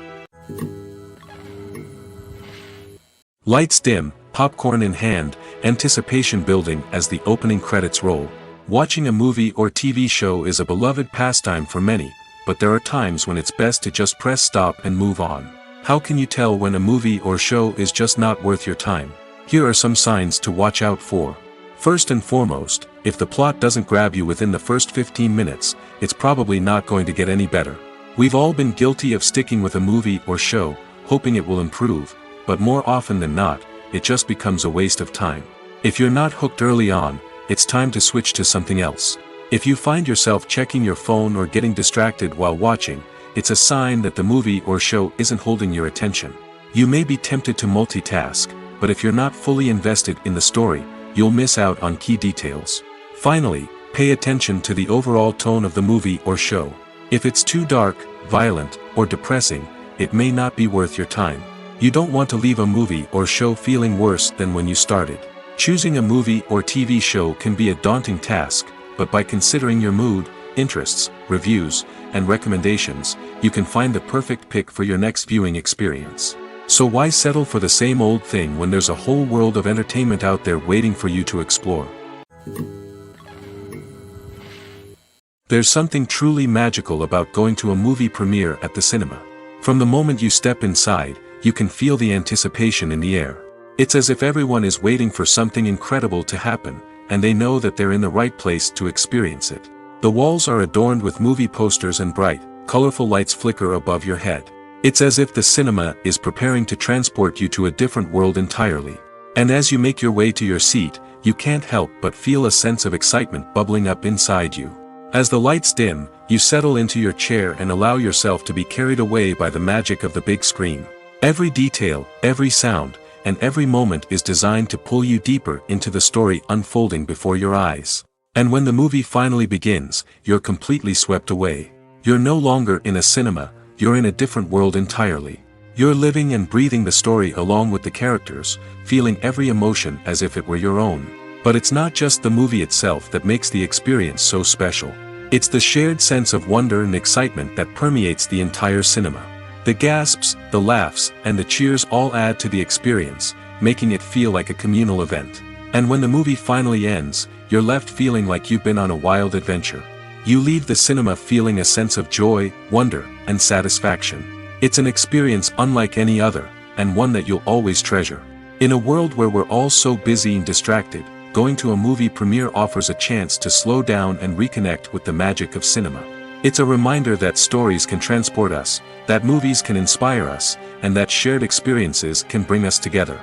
Lights dim, popcorn in hand, anticipation building as the opening credits roll. Watching a movie or TV show is a beloved pastime for many, but there are times when it's best to just press stop and move on. How can you tell when a movie or show is just not worth your time? Here are some signs to watch out for. First and foremost, if the plot doesn't grab you within the first 15 minutes, it's probably not going to get any better. We've all been guilty of sticking with a movie or show, hoping it will improve, but more often than not, it just becomes a waste of time. If you're not hooked early on, it's time to switch to something else. If you find yourself checking your phone or getting distracted while watching, it's a sign that the movie or show isn't holding your attention. You may be tempted to multitask, but if you're not fully invested in the story, you'll miss out on key details. Finally, pay attention to the overall tone of the movie or show. If it's too dark, violent, or depressing, it may not be worth your time. You don't want to leave a movie or show feeling worse than when you started. Choosing a movie or TV show can be a daunting task, but by considering your mood, interests, reviews, and recommendations, you can find the perfect pick for your next viewing experience. So why settle for the same old thing when there's a whole world of entertainment out there waiting for you to explore? There's something truly magical about going to a movie premiere at the cinema. From the moment you step inside, you can feel the anticipation in the air. It's as if everyone is waiting for something incredible to happen, and they know that they're in the right place to experience it. The walls are adorned with movie posters and bright, colorful lights flicker above your head. It's as if the cinema is preparing to transport you to a different world entirely. And as you make your way to your seat, you can't help but feel a sense of excitement bubbling up inside you. As the lights dim, you settle into your chair and allow yourself to be carried away by the magic of the big screen. Every detail, every sound, and every moment is designed to pull you deeper into the story unfolding before your eyes. And when the movie finally begins, you're completely swept away. You're no longer in a cinema, you're in a different world entirely. You're living and breathing the story along with the characters, feeling every emotion as if it were your own. But it's not just the movie itself that makes the experience so special. It's the shared sense of wonder and excitement that permeates the entire cinema. The gasps, the laughs, and the cheers all add to the experience, making it feel like a communal event. And when the movie finally ends, you're left feeling like you've been on a wild adventure. You leave the cinema feeling a sense of joy, wonder, and satisfaction. It's an experience unlike any other, and one that you'll always treasure. In a world where we're all so busy and distracted, going to a movie premiere offers a chance to slow down and reconnect with the magic of cinema. It's a reminder that stories can transport us, that movies can inspire us, and that shared experiences can bring us together.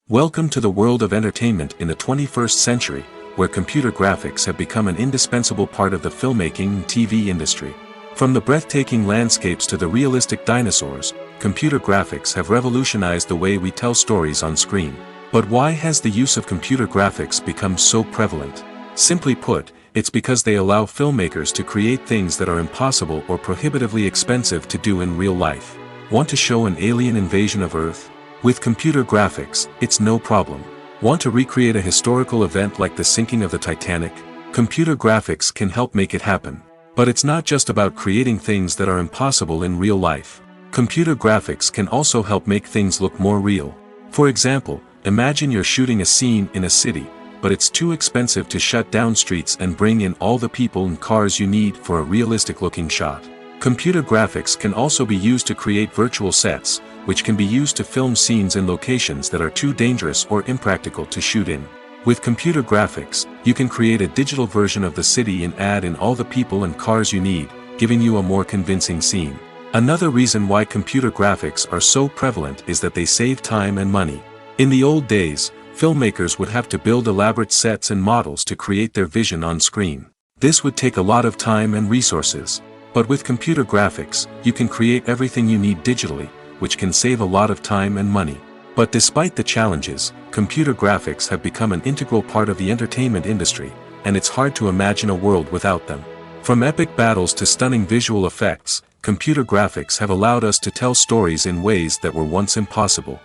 Welcome to the world of entertainment in the 21st century, where computer graphics have become an indispensable part of the filmmaking and TV industry. From the breathtaking landscapes to the realistic dinosaurs, computer graphics have revolutionized the way we tell stories on screen. But why has the use of computer graphics become so prevalent? Simply put, it's because they allow filmmakers to create things that are impossible or prohibitively expensive to do in real life. Want to show an alien invasion of Earth? With computer graphics, it's no problem. Want to recreate a historical event like the sinking of the Titanic? Computer graphics can help make it happen. But it's not just about creating things that are impossible in real life. Computer graphics can also help make things look more real. For example, imagine you're shooting a scene in a city, but it's too expensive to shut down streets and bring in all the people and cars you need for a realistic-looking shot. Computer graphics can also be used to create virtual sets, which can be used to film scenes in locations that are too dangerous or impractical to shoot in. With computer graphics, you can create a digital version of the city and add in all the people and cars you need, giving you a more convincing scene. Another reason why computer graphics are so prevalent is that they save time and money. In the old days, filmmakers would have to build elaborate sets and models to create their vision on screen. This would take a lot of time and resources. But with computer graphics, you can create everything you need digitally, which can save a lot of time and money. But despite the challenges, computer graphics have become an integral part of the entertainment industry, and it's hard to imagine a world without them. From epic battles to stunning visual effects, computer graphics have allowed us to tell stories in ways that were once impossible.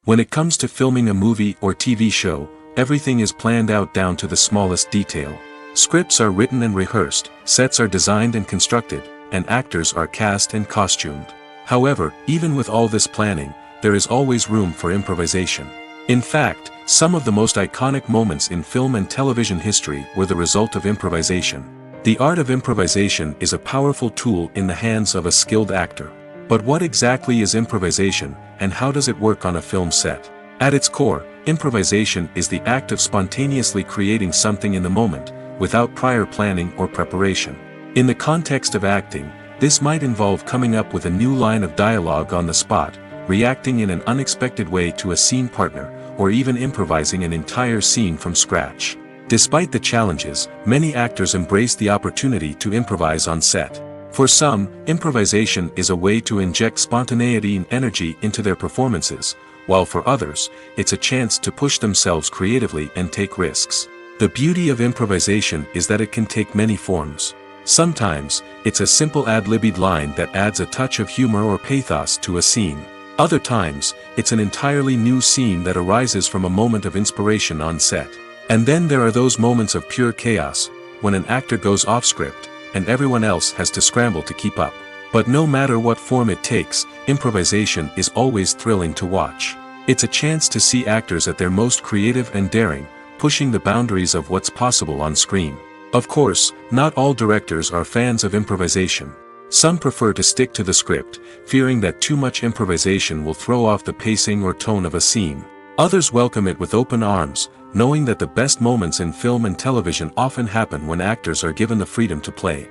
When it comes to filming a movie or TV show, everything is planned out down to the smallest detail. Scripts are written and rehearsed, sets are designed and constructed, and actors are cast and costumed. However, even with all this planning, there is always room for improvisation. In fact, some of the most iconic moments in film and television history were the result of improvisation. The art of improvisation is a powerful tool in the hands of a skilled actor. But what exactly is improvisation, and how does it work on a film set? At its core, improvisation is the act of spontaneously creating something in the moment, without prior planning or preparation. In the context of acting, this might involve coming up with a new line of dialogue on the spot, reacting in an unexpected way to a scene partner, or even improvising an entire scene from scratch. Despite the challenges, many actors embrace the opportunity to improvise on set. For some, improvisation is a way to inject spontaneity and energy into their performances, while for others, it's a chance to push themselves creatively and take risks. The beauty of improvisation is that it can take many forms. Sometimes, it's a simple ad-libbed line that adds a touch of humor or pathos to a scene. Other times, it's an entirely new scene that arises from a moment of inspiration on set. And then there are those moments of pure chaos, when an actor goes off script, and everyone else has to scramble to keep up. But no matter what form it takes, improvisation is always thrilling to watch. It's a chance to see actors at their most creative and daring, pushing the boundaries of what's possible on screen. Of course, not all directors are fans of improvisation. Some prefer to stick to the script, fearing that too much improvisation will throw off the pacing or tone of a scene. Others welcome it with open arms, knowing that the best moments in film and television often happen when actors are given the freedom to play.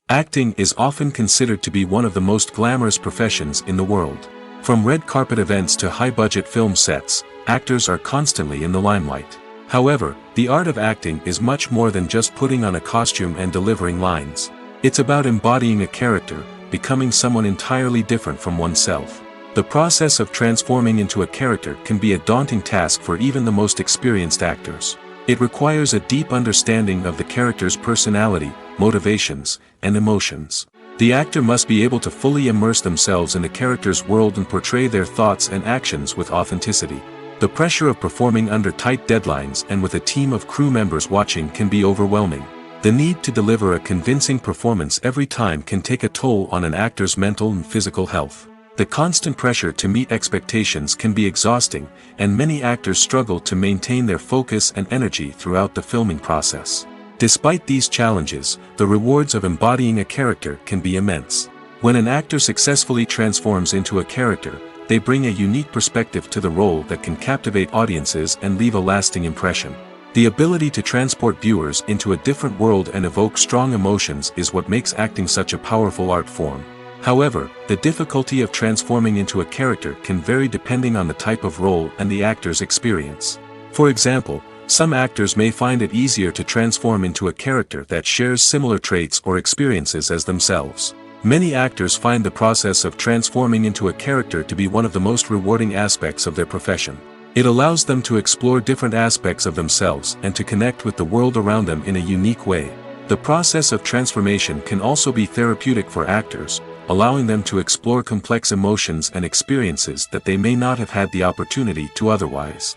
Acting is often considered to be one of the most glamorous professions in the world. From red carpet events to high-budget film sets, actors are constantly in the limelight. However, the art of acting is much more than just putting on a costume and delivering lines. It's about embodying a character, becoming someone entirely different from oneself. The process of transforming into a character can be a daunting task for even the most experienced actors. It requires a deep understanding of the character's personality, motivations, and emotions. The actor must be able to fully immerse themselves in the character's world and portray their thoughts and actions with authenticity. The pressure of performing under tight deadlines and with a team of crew members watching can be overwhelming. The need to deliver a convincing performance every time can take a toll on an actor's mental and physical health. The constant pressure to meet expectations can be exhausting, and many actors struggle to maintain their focus and energy throughout the filming process. Despite these challenges, the rewards of embodying a character can be immense. When an actor successfully transforms into a character, they bring a unique perspective to the role that can captivate audiences and leave a lasting impression. The ability to transport viewers into a different world and evoke strong emotions is what makes acting such a powerful art form. However, the difficulty of transforming into a character can vary depending on the type of role and the actor's experience. For example, some actors may find it easier to transform into a character that shares similar traits or experiences as themselves. Many actors find the process of transforming into a character to be one of the most rewarding aspects of their profession. It allows them to explore different aspects of themselves and to connect with the world around them in a unique way. The process of transformation can also be therapeutic for actors, allowing them to explore complex emotions and experiences that they may not have had the opportunity to otherwise.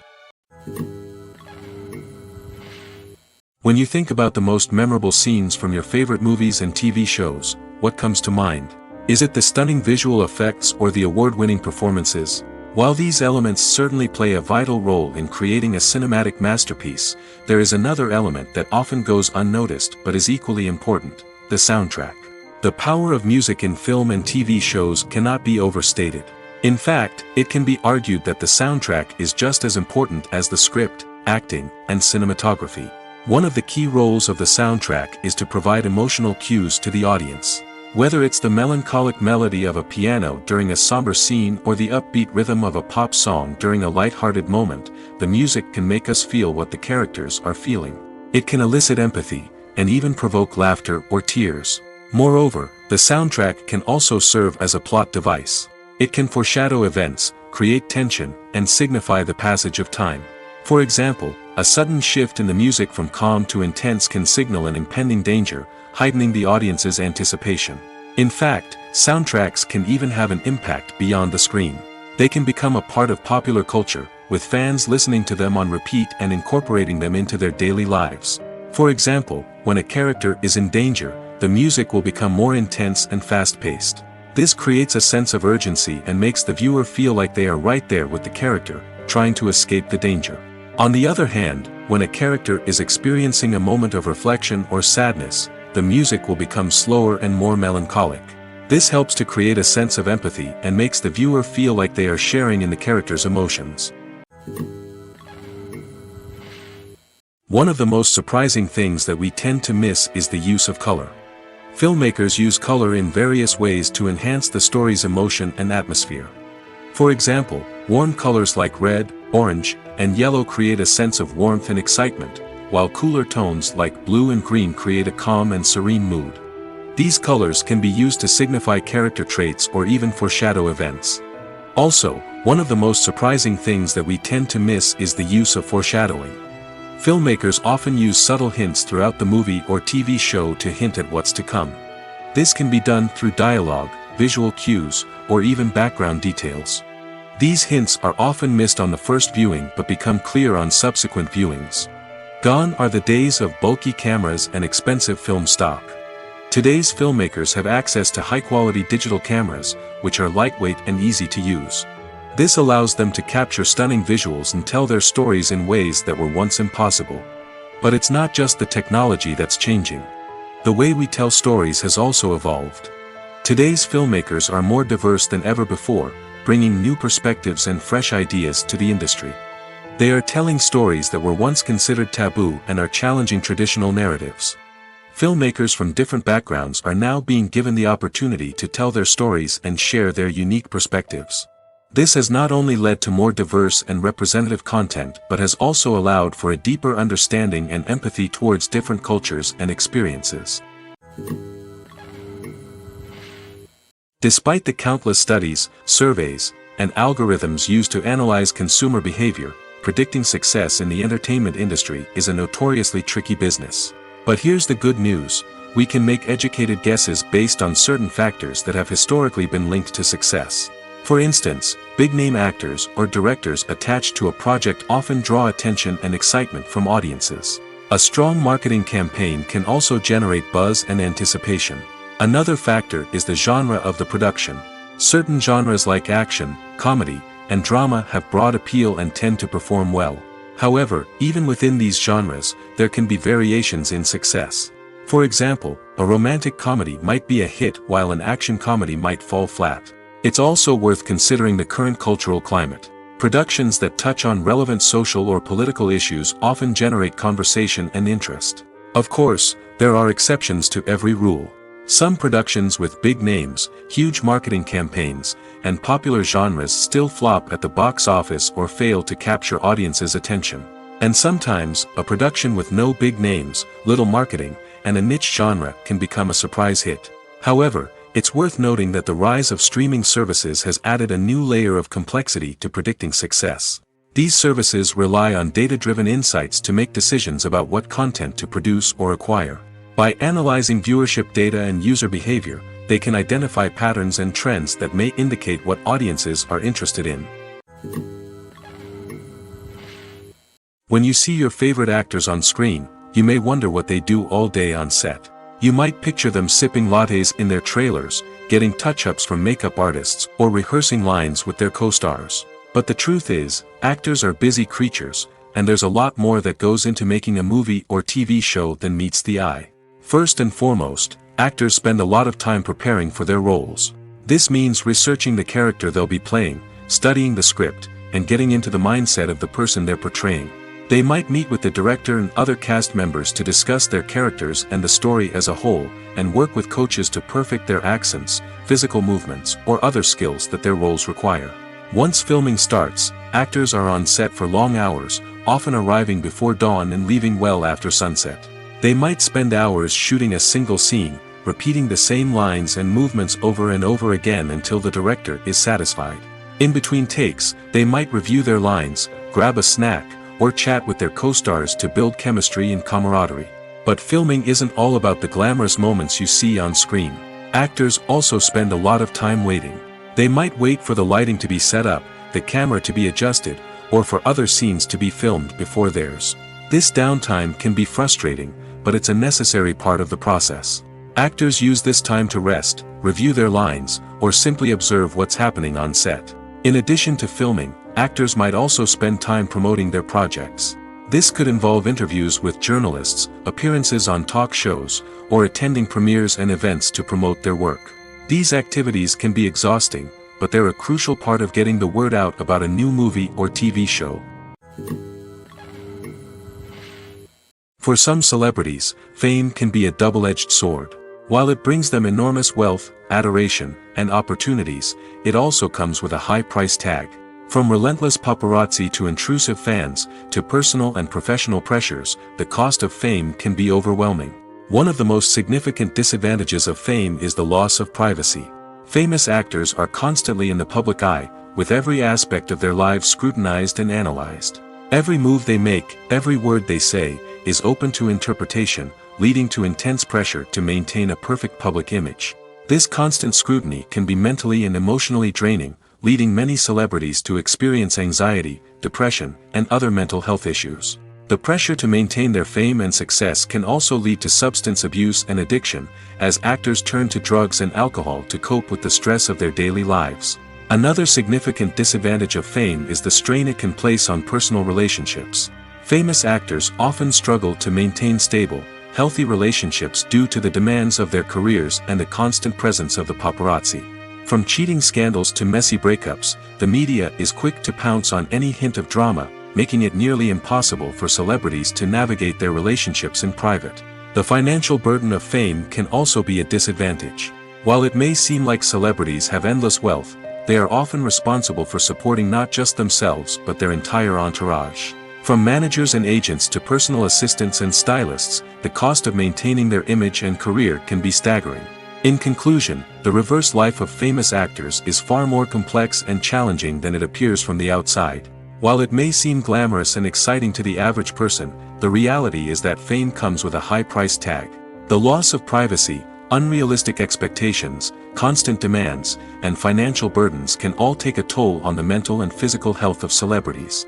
When you think about the most memorable scenes from your favorite movies and TV shows, what comes to mind? Is it the stunning visual effects or the award-winning performances? While these elements certainly play a vital role in creating a cinematic masterpiece, there is another element that often goes unnoticed but is equally important: the soundtrack. The power of music in film and TV shows cannot be overstated. In fact, it can be argued that the soundtrack is just as important as the script, acting, and cinematography. One of the key roles of the soundtrack is to provide emotional cues to the audience. Whether it's the melancholic melody of a piano during a somber scene or the upbeat rhythm of a pop song during a light-hearted moment, the music can make us feel what the characters are feeling. It can elicit empathy, and even provoke laughter or tears. Moreover, the soundtrack can also serve as a plot device. It can foreshadow events, create tension, and signify the passage of time. For example, a sudden shift in the music from calm to intense can signal an impending danger, heightening the audience's anticipation. In fact, soundtracks can even have an impact beyond the screen. They can become a part of popular culture, with fans listening to them on repeat and incorporating them into their daily lives. For example, when a character is in danger, the music will become more intense and fast-paced. This creates a sense of urgency and makes the viewer feel like they are right there with the character, trying to escape the danger. On the other hand, when a character is experiencing a moment of reflection or sadness, the music will become slower and more melancholic. This helps to create a sense of empathy and makes the viewer feel like they are sharing in the character's emotions. One of the most surprising things that we tend to miss is the use of color. Filmmakers use color in various ways to enhance the story's emotion and atmosphere. For example, warm colors like red, orange, and yellow create a sense of warmth and excitement, while cooler tones like blue and green create a calm and serene mood. These colors can be used to signify character traits or even foreshadow events. Also, one of the most surprising things that we tend to miss is the use of foreshadowing. Filmmakers often use subtle hints throughout the movie or TV show to hint at what's to come. This can be done through dialogue, visual cues, or even background details. These hints are often missed on the first viewing but become clear on subsequent viewings. Gone are the days of bulky cameras and expensive film stock. Today's filmmakers have access to high-quality digital cameras, which are lightweight and easy to use. This allows them to capture stunning visuals and tell their stories in ways that were once impossible. But it's not just the technology that's changing. The way we tell stories has also evolved. Today's filmmakers are more diverse than ever before, bringing new perspectives and fresh ideas to the industry. They are telling stories that were once considered taboo and are challenging traditional narratives. Filmmakers from different backgrounds are now being given the opportunity to tell their stories and share their unique perspectives. This has not only led to more diverse and representative content but has also allowed for a deeper understanding and empathy towards different cultures and experiences. Despite the countless studies, surveys, and algorithms used to analyze consumer behavior, predicting success in the entertainment industry is a notoriously tricky business. But here's the good news: we can make educated guesses based on certain factors that have historically been linked to success. For instance, big-name actors or directors attached to a project often draw attention and excitement from audiences. A strong marketing campaign can also generate buzz and anticipation. Another factor is the genre of the production. Certain genres like action, comedy, and drama have broad appeal and tend to perform well. However, even within these genres, there can be variations in success. For example, a romantic comedy might be a hit while an action comedy might fall flat. It's also worth considering the current cultural climate. Productions that touch on relevant social or political issues often generate conversation and interest. Of course, there are exceptions to every rule. Some productions with big names, huge marketing campaigns, and popular genres still flop at the box office or fail to capture audiences' attention. And sometimes, a production with no big names, little marketing, and a niche genre can become a surprise hit. However, it's worth noting that the rise of streaming services has added a new layer of complexity to predicting success. These services rely on data-driven insights to make decisions about what content to produce or acquire. By analyzing viewership data and user behavior, they can identify patterns and trends that may indicate what audiences are interested in. When you see your favorite actors on screen, you may wonder what they do all day on set. You might picture them sipping lattes in their trailers, getting touch-ups from makeup artists, or rehearsing lines with their co-stars. But the truth is, actors are busy creatures, and there's a lot more that goes into making a movie or TV show than meets the eye. First and foremost, actors spend a lot of time preparing for their roles. This means researching the character they'll be playing, studying the script, and getting into the mindset of the person they're portraying. They might meet with the director and other cast members to discuss their characters and the story as a whole, and work with coaches to perfect their accents, physical movements, or other skills that their roles require. Once filming starts, actors are on set for long hours, often arriving before dawn and leaving well after sunset. They might spend hours shooting a single scene, repeating the same lines and movements over and over again until the director is satisfied. In between takes, they might review their lines, grab a snack, or chat with their co-stars to build chemistry and camaraderie. But filming isn't all about the glamorous moments you see on screen. Actors also spend a lot of time waiting. They might wait for the lighting to be set up, the camera to be adjusted, or for other scenes to be filmed before theirs. This downtime can be frustrating, but it's a necessary part of the process. Actors use this time to rest, review their lines, or simply observe what's happening on set. In addition to filming, actors might also spend time promoting their projects. This could involve interviews with journalists, appearances on talk shows, or attending premieres and events to promote their work. These activities can be exhausting, but they're a crucial part of getting the word out about a new movie or TV show. For some celebrities, fame can be a double-edged sword. While it brings them enormous wealth, adoration, and opportunities, it also comes with a high price tag. From relentless paparazzi to intrusive fans, to personal and professional pressures, the cost of fame can be overwhelming. One of the most significant disadvantages of fame is the loss of privacy. Famous actors are constantly in the public eye, with every aspect of their lives scrutinized and analyzed. Every move they make, every word they say, is open to interpretation, leading to intense pressure to maintain a perfect public image. This constant scrutiny can be mentally and emotionally draining, leading many celebrities to experience anxiety, depression, and other mental health issues. The pressure to maintain their fame and success can also lead to substance abuse and addiction, as actors turn to drugs and alcohol to cope with the stress of their daily lives. Another significant disadvantage of fame is the strain it can place on personal relationships. Famous actors often struggle to maintain stable, healthy relationships due to the demands of their careers and the constant presence of the paparazzi. From cheating scandals to messy breakups, the media is quick to pounce on any hint of drama, making it nearly impossible for celebrities to navigate their relationships in private. The financial burden of fame can also be a disadvantage. While it may seem like celebrities have endless wealth, they are often responsible for supporting not just themselves but their entire entourage. From managers and agents to personal assistants and stylists, the cost of maintaining their image and career can be staggering. In conclusion, the reverse life of famous actors is far more complex and challenging than it appears from the outside. While it may seem glamorous and exciting to the average person, the reality is that fame comes with a high price tag. The loss of privacy, unrealistic expectations, constant demands, and financial burdens can all take a toll on the mental and physical health of celebrities.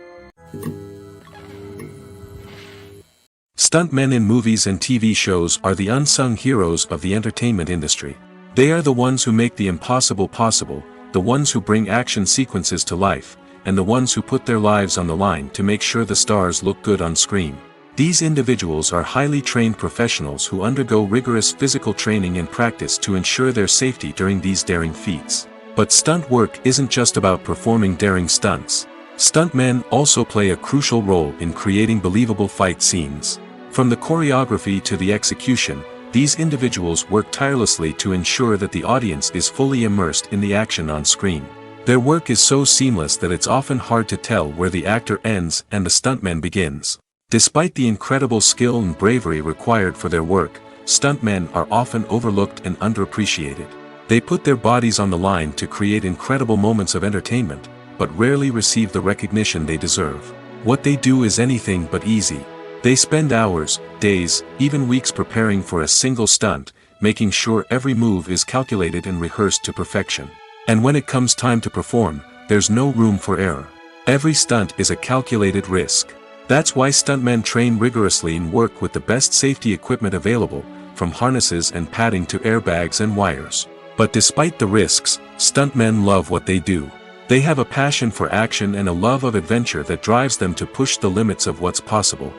Stuntmen in movies and TV shows are the unsung heroes of the entertainment industry. They are the ones who make the impossible possible, the ones who bring action sequences to life, and the ones who put their lives on the line to make sure the stars look good on screen. These individuals are highly trained professionals who undergo rigorous physical training and practice to ensure their safety during these daring feats. But stunt work isn't just about performing daring stunts. Stuntmen also play a crucial role in creating believable fight scenes. From the choreography to the execution, these individuals work tirelessly to ensure that the audience is fully immersed in the action on screen. Their work is so seamless that it's often hard to tell where the actor ends and the stuntman begins. Despite the incredible skill and bravery required for their work, stuntmen are often overlooked and underappreciated. They put their bodies on the line to create incredible moments of entertainment, but rarely receive the recognition they deserve. What they do is anything but easy. They spend hours, days, even weeks preparing for a single stunt, making sure every move is calculated and rehearsed to perfection. And when it comes time to perform, there's no room for error. Every stunt is a calculated risk. That's why stuntmen train rigorously and work with the best safety equipment available, from harnesses and padding to airbags and wires. But despite the risks, stuntmen love what they do. They have a passion for action and a love of adventure that drives them to push the limits of what's possible.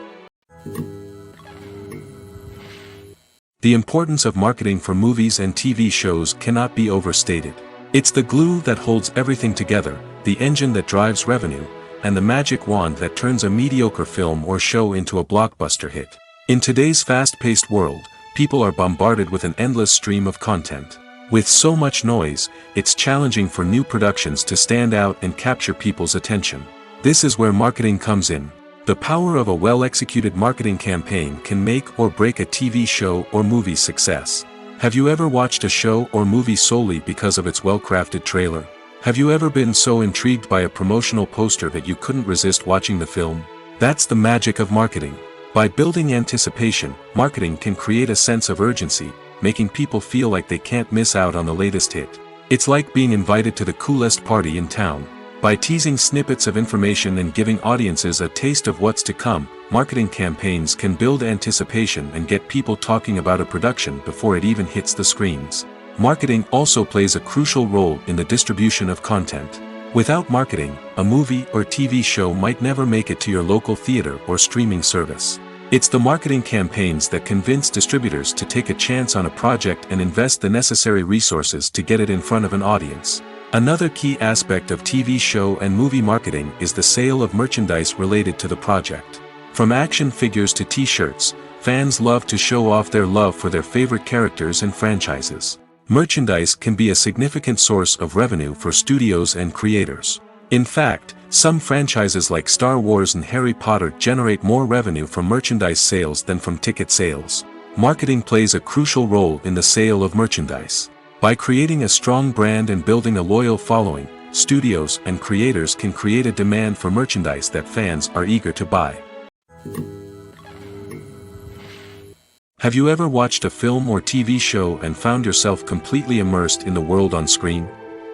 The importance of marketing for movies and TV shows cannot be overstated. It's the glue that holds everything together, the engine that drives revenue, and the magic wand that turns a mediocre film or show into a blockbuster hit. In today's fast-paced world, people are bombarded with an endless stream of content. With so much noise, it's challenging for new productions to stand out and capture people's attention. This is where marketing comes in. The power of a well-executed marketing campaign can make or break a TV show or movie's success. Have you ever watched a show or movie solely because of its well-crafted trailer? Have you ever been so intrigued by a promotional poster that you couldn't resist watching the film? That's the magic of marketing. By building anticipation, marketing can create a sense of urgency, making people feel like they can't miss out on the latest hit. It's like being invited to the coolest party in town. By teasing snippets of information and giving audiences a taste of what's to come, marketing campaigns can build anticipation and get people talking about a production before it even hits the screens. Marketing also plays a crucial role in the distribution of content. Without marketing, a movie or TV show might never make it to your local theater or streaming service. It's the marketing campaigns that convince distributors to take a chance on a project and invest the necessary resources to get it in front of an audience. Another key aspect of TV show and movie marketing is the sale of merchandise related to the project. From action figures to t-shirts, fans love to show off their love for their favorite characters and franchises. Merchandise can be a significant source of revenue for studios and creators. In fact, some franchises like Star Wars and Harry Potter generate more revenue from merchandise sales than from ticket sales. Marketing plays a crucial role in the sale of merchandise. By creating a strong brand and building a loyal following, studios and creators can create a demand for merchandise that fans are eager to buy. Have you ever watched a film or TV show and found yourself completely immersed in the world on screen?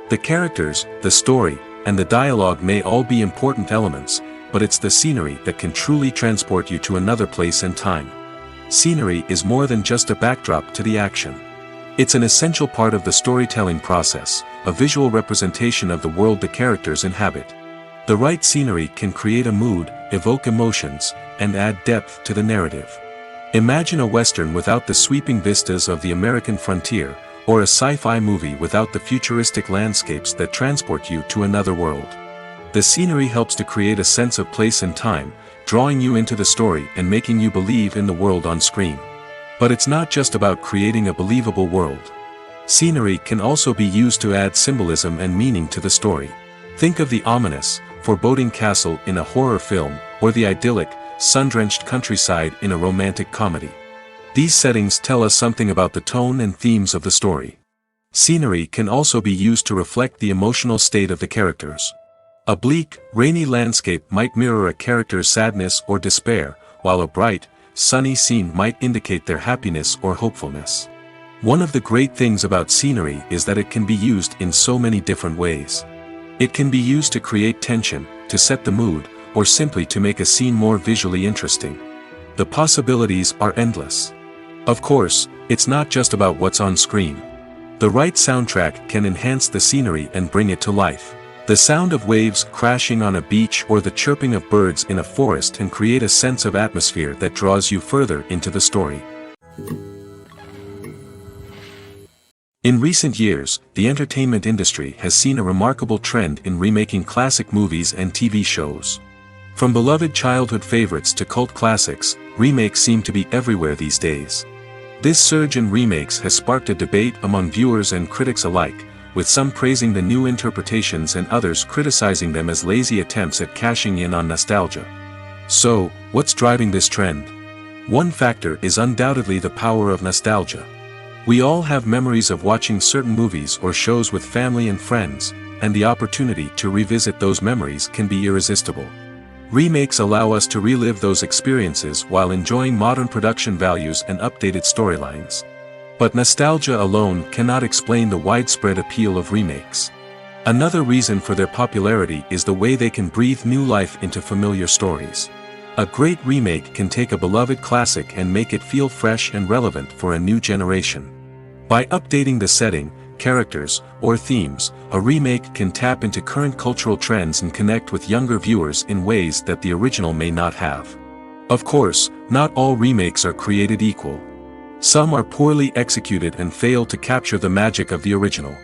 The characters, the story, and the dialogue may all be important elements, but it's the scenery that can truly transport you to another place and time. Scenery is more than just a backdrop to the action. It's an essential part of the storytelling process, a visual representation of the world the characters inhabit. The right scenery can create a mood, evoke emotions, and add depth to the narrative. Imagine a Western without the sweeping vistas of the American frontier, or a sci-fi movie without the futuristic landscapes that transport you to another world. The scenery helps to create a sense of place and time, drawing you into the story and making you believe in the world on screen. But it's not just about creating a believable world. Scenery can also be used to add symbolism and meaning to the story. Think of the ominous, foreboding castle in a horror film, or the idyllic, sun-drenched countryside in a romantic comedy. These settings tell us something about the tone and themes of the story. Scenery can also be used to reflect the emotional state of the characters. A bleak, rainy landscape might mirror a character's sadness or despair, while a bright, sunny scene might indicate their happiness or hopefulness. One of the great things about scenery is that it can be used in so many different ways. It can be used to create tension, to set the mood, or simply to make a scene more visually interesting. The possibilities are endless. Of course, it's not just about what's on screen. The right soundtrack can enhance the scenery and bring it to life. The sound of waves crashing on a beach or the chirping of birds in a forest can create a sense of atmosphere that draws you further into the story. In recent years, the entertainment industry has seen a remarkable trend in remaking classic movies and TV shows. From beloved childhood favorites to cult classics, remakes seem to be everywhere these days. This surge in remakes has sparked a debate among viewers and critics alike, with some praising the new interpretations and others criticizing them as lazy attempts at cashing in on nostalgia. So, what's driving this trend? One factor is undoubtedly the power of nostalgia. We all have memories of watching certain movies or shows with family and friends, and the opportunity to revisit those memories can be irresistible. Remakes allow us to relive those experiences while enjoying modern production values and updated storylines. But nostalgia alone cannot explain the widespread appeal of remakes. Another reason for their popularity is the way they can breathe new life into familiar stories. A great remake can take a beloved classic and make it feel fresh and relevant for a new generation. By updating the setting, characters, or themes, a remake can tap into current cultural trends and connect with younger viewers in ways that the original may not have. Of course, not all remakes are created equal. Some are poorly executed and fail to capture the magic of the original.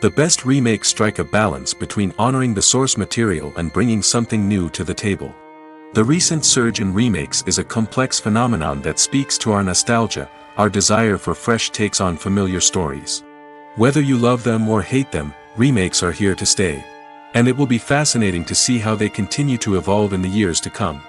The best remakes strike a balance between honoring the source material and bringing something new to the table. The recent surge in remakes is a complex phenomenon that speaks to our nostalgia, our desire for fresh takes on familiar stories. Whether you love them or hate them, remakes are here to stay. And it will be fascinating to see how they continue to evolve in the years to come.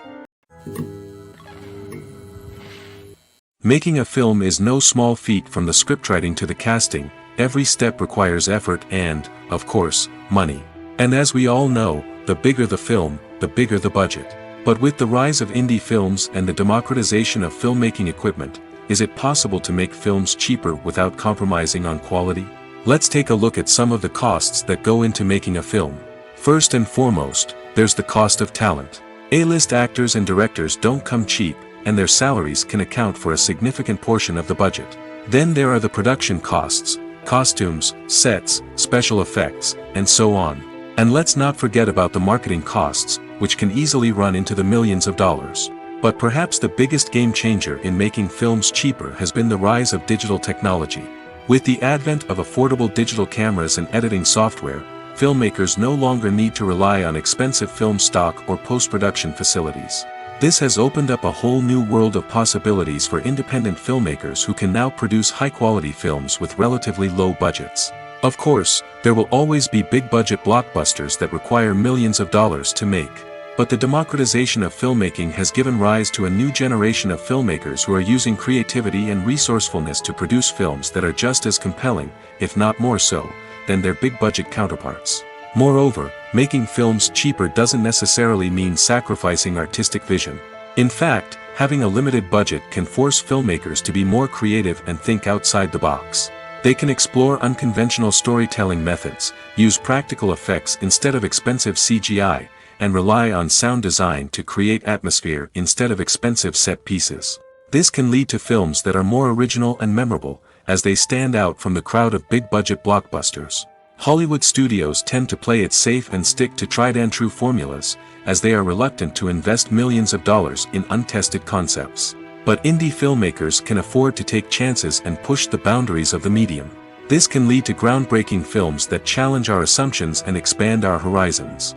Making a film is no small feat. From the scriptwriting to the casting, every step requires effort and, of course, money. And as we all know, the bigger the film, the bigger the budget. But with the rise of indie films and the democratization of filmmaking equipment, is it possible to make films cheaper without compromising on quality? Let's take a look at some of the costs that go into making a film. First and foremost, there's the cost of talent. A-list actors and directors don't come cheap, and their salaries can account for a significant portion of the budget. Then there are the production costs, costumes, sets, special effects, and so on. And let's not forget about the marketing costs, which can easily run into the millions of dollars. But perhaps the biggest game changer in making films cheaper has been the rise of digital technology. With the advent of affordable digital cameras and editing software, filmmakers no longer need to rely on expensive film stock or post-production facilities. This has opened up a whole new world of possibilities for independent filmmakers who can now produce high-quality films with relatively low budgets. Of course, there will always be big-budget blockbusters that require millions of dollars to make. But the democratization of filmmaking has given rise to a new generation of filmmakers who are using creativity and resourcefulness to produce films that are just as compelling, if not more so, than their big-budget counterparts. Moreover, making films cheaper doesn't necessarily mean sacrificing artistic vision. In fact, having a limited budget can force filmmakers to be more creative and think outside the box. They can explore unconventional storytelling methods, use practical effects instead of expensive CGI, and rely on sound design to create atmosphere instead of expensive set pieces. This can lead to films that are more original and memorable, as they stand out from the crowd of big-budget blockbusters. Hollywood studios tend to play it safe and stick to tried-and-true formulas, as they are reluctant to invest millions of dollars in untested concepts. But indie filmmakers can afford to take chances and push the boundaries of the medium. This can lead to groundbreaking films that challenge our assumptions and expand our horizons.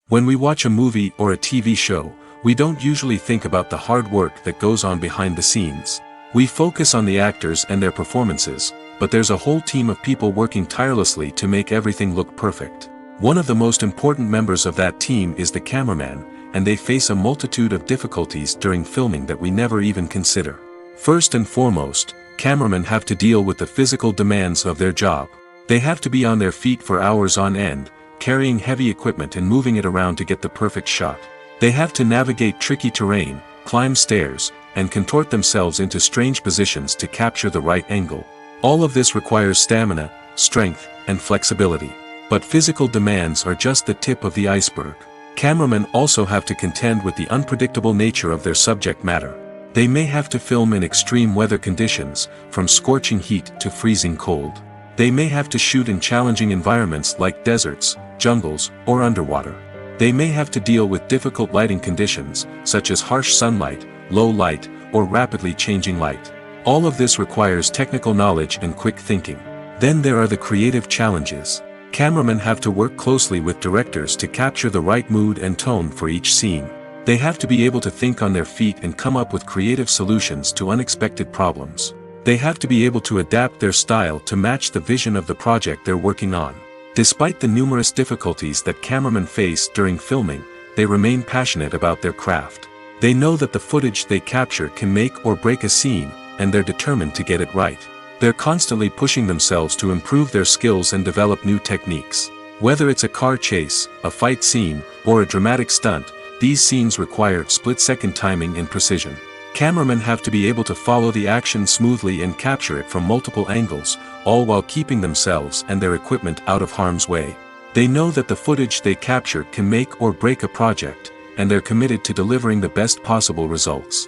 When we watch a movie or a TV show, we don't usually think about the hard work that goes on behind the scenes. We focus on the actors and their performances, but there's a whole team of people working tirelessly to make everything look perfect. One of the most important members of that team is the cameraman, and they face a multitude of difficulties during filming that we never even consider. First and foremost, cameramen have to deal with the physical demands of their job. They have to be on their feet for hours on end, carrying heavy equipment and moving it around to get the perfect shot. They have to navigate tricky terrain, climb stairs, and contort themselves into strange positions to capture the right angle. All of this requires stamina, strength, and flexibility. But physical demands are just the tip of the iceberg. Cameramen also have to contend with the unpredictable nature of their subject matter. They may have to film in extreme weather conditions, from scorching heat to freezing cold. They may have to shoot in challenging environments like deserts, jungles, or underwater. They may have to deal with difficult lighting conditions, such as harsh sunlight, low light, or rapidly changing light. All of this requires technical knowledge and quick thinking. Then there are the creative challenges. Cameramen have to work closely with directors to capture the right mood and tone for each scene. They have to be able to think on their feet and come up with creative solutions to unexpected problems. They have to be able to adapt their style to match the vision of the project they're working on. Despite the numerous difficulties that cameramen face during filming, they remain passionate about their craft. They know that the footage they capture can make or break a scene, and they're determined to get it right. They're constantly pushing themselves to improve their skills and develop new techniques. Whether it's a car chase, a fight scene, or a dramatic stunt, these scenes require split-second timing and precision. Cameramen have to be able to follow the action smoothly and capture it from multiple angles, all while keeping themselves and their equipment out of harm's way. They know that the footage they capture can make or break a project, and they're committed to delivering the best possible results.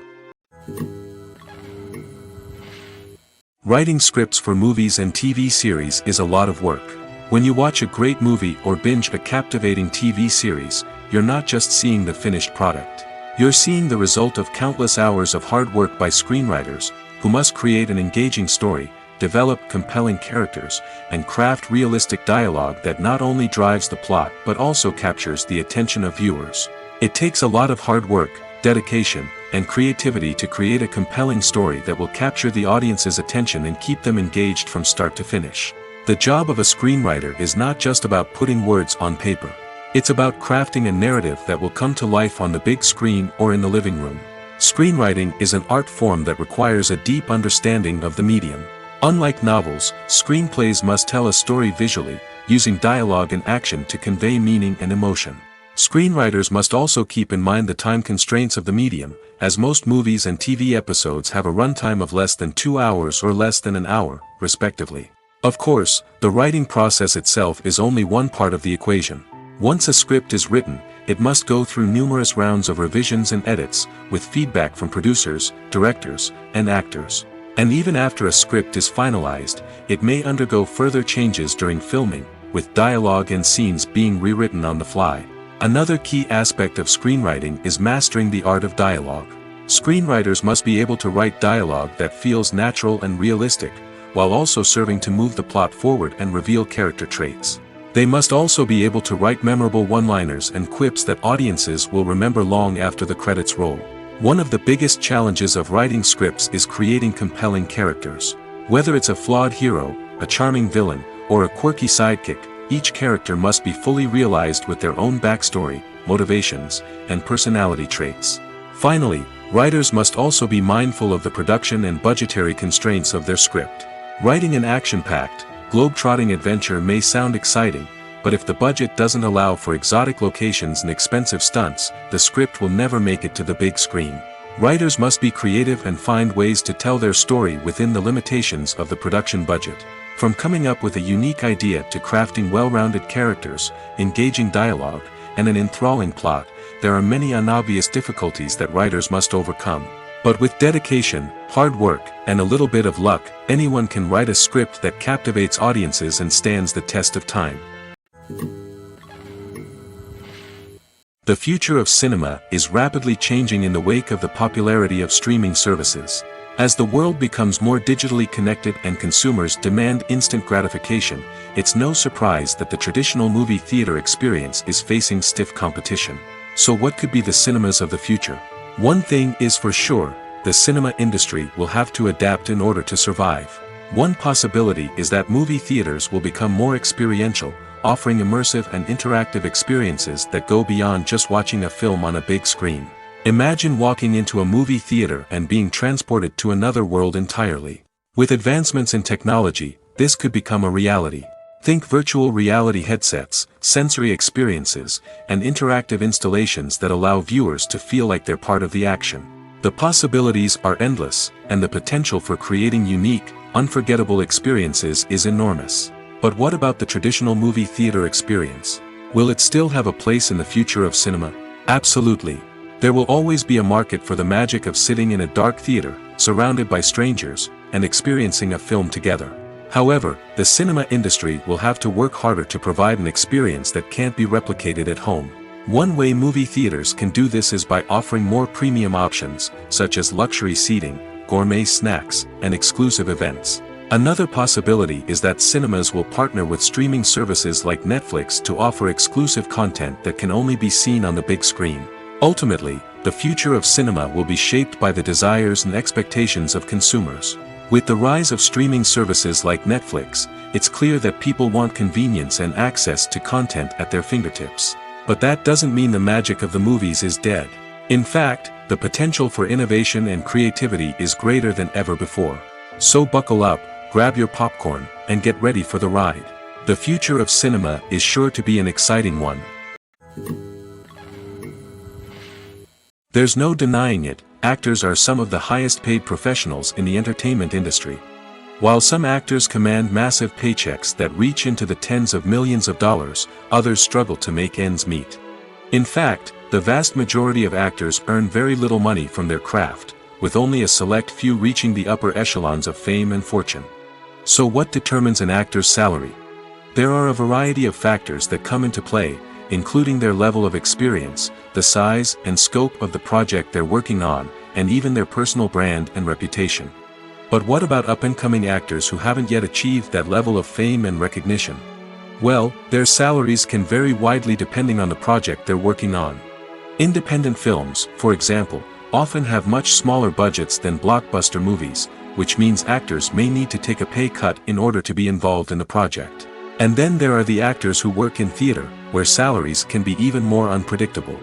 Writing scripts for movies and TV series is a lot of work. When you watch a great movie or binge a captivating TV series, you're not just seeing the finished product. You're seeing the result of countless hours of hard work by screenwriters, who must create an engaging story, develop compelling characters, and craft realistic dialogue that not only drives the plot but also captures the attention of viewers. It takes a lot of hard work, dedication, and creativity to create a compelling story that will capture the audience's attention and keep them engaged from start to finish. The job of a screenwriter is not just about putting words on paper. It's about crafting a narrative that will come to life on the big screen or in the living room. Screenwriting is an art form that requires a deep understanding of the medium. Unlike novels, screenplays must tell a story visually, using dialogue and action to convey meaning and emotion. Screenwriters must also keep in mind the time constraints of the medium, as most movies and TV episodes have a runtime of less than 2 hours or less than an hour, respectively. Of course, the writing process itself is only one part of the equation. Once a script is written, it must go through numerous rounds of revisions and edits, with feedback from producers, directors, and actors. And even after a script is finalized, it may undergo further changes during filming, with dialogue and scenes being rewritten on the fly. Another key aspect of screenwriting is mastering the art of dialogue. Screenwriters must be able to write dialogue that feels natural and realistic, while also serving to move the plot forward and reveal character traits. They must also be able to write memorable one-liners and quips that audiences will remember long after the credits roll. One of the biggest challenges of writing scripts is creating compelling characters. Whether it's a flawed hero, a charming villain, or a quirky sidekick, each character must be fully realized with their own backstory, motivations, and personality traits. Finally, writers must also be mindful of the production and budgetary constraints of their script. Writing an action-packed, globe-trotting adventure may sound exciting, but if the budget doesn't allow for exotic locations and expensive stunts, the script will never make it to the big screen. Writers must be creative and find ways to tell their story within the limitations of the production budget. From coming up with a unique idea to crafting well-rounded characters, engaging dialogue, and an enthralling plot, there are many unobvious difficulties that writers must overcome. But with dedication, hard work, and a little bit of luck, anyone can write a script that captivates audiences and stands the test of time. The future of cinema is rapidly changing in the wake of the popularity of streaming services. As the world becomes more digitally connected and consumers demand instant gratification, it's no surprise that the traditional movie theater experience is facing stiff competition. So what could be the cinemas of the future? One thing is for sure, the cinema industry will have to adapt in order to survive. One possibility is that movie theaters will become more experiential, offering immersive and interactive experiences that go beyond just watching a film on a big screen. Imagine walking into a movie theater and being transported to another world entirely. With advancements in technology, this could become a reality. Think virtual reality headsets, sensory experiences, and interactive installations that allow viewers to feel like they're part of the action. The possibilities are endless, and the potential for creating unique, unforgettable experiences is enormous. But what about the traditional movie theater experience? Will it still have a place in the future of cinema? Absolutely. There will always be a market for the magic of sitting in a dark theater, surrounded by strangers, and experiencing a film together. However, the cinema industry will have to work harder to provide an experience that can't be replicated at home. One way movie theaters can do this is by offering more premium options, such as luxury seating, gourmet snacks, and exclusive events. Another possibility is that cinemas will partner with streaming services like Netflix to offer exclusive content that can only be seen on the big screen. Ultimately, the future of cinema will be shaped by the desires and expectations of consumers. With the rise of streaming services like Netflix, it's clear that people want convenience and access to content at their fingertips. But that doesn't mean the magic of the movies is dead. In fact, the potential for innovation and creativity is greater than ever before. So buckle up, grab your popcorn, and get ready for the ride. The future of cinema is sure to be an exciting one. There's no denying it, actors are some of the highest paid professionals in the entertainment industry. While some actors command massive paychecks that reach into the tens of millions of dollars, others struggle to make ends meet. In fact, the vast majority of actors earn very little money from their craft, with only a select few reaching the upper echelons of fame and fortune. So what determines an actor's salary? There are a variety of factors that come into play, including their level of experience, the size and scope of the project they're working on, and even their personal brand and reputation. But what about up-and-coming actors who haven't yet achieved that level of fame and recognition? Well, their salaries can vary widely depending on the project they're working on. Independent films, for example, often have much smaller budgets than blockbuster movies, which means actors may need to take a pay cut in order to be involved in the project. And then there are the actors who work in theater, where salaries can be even more unpredictable.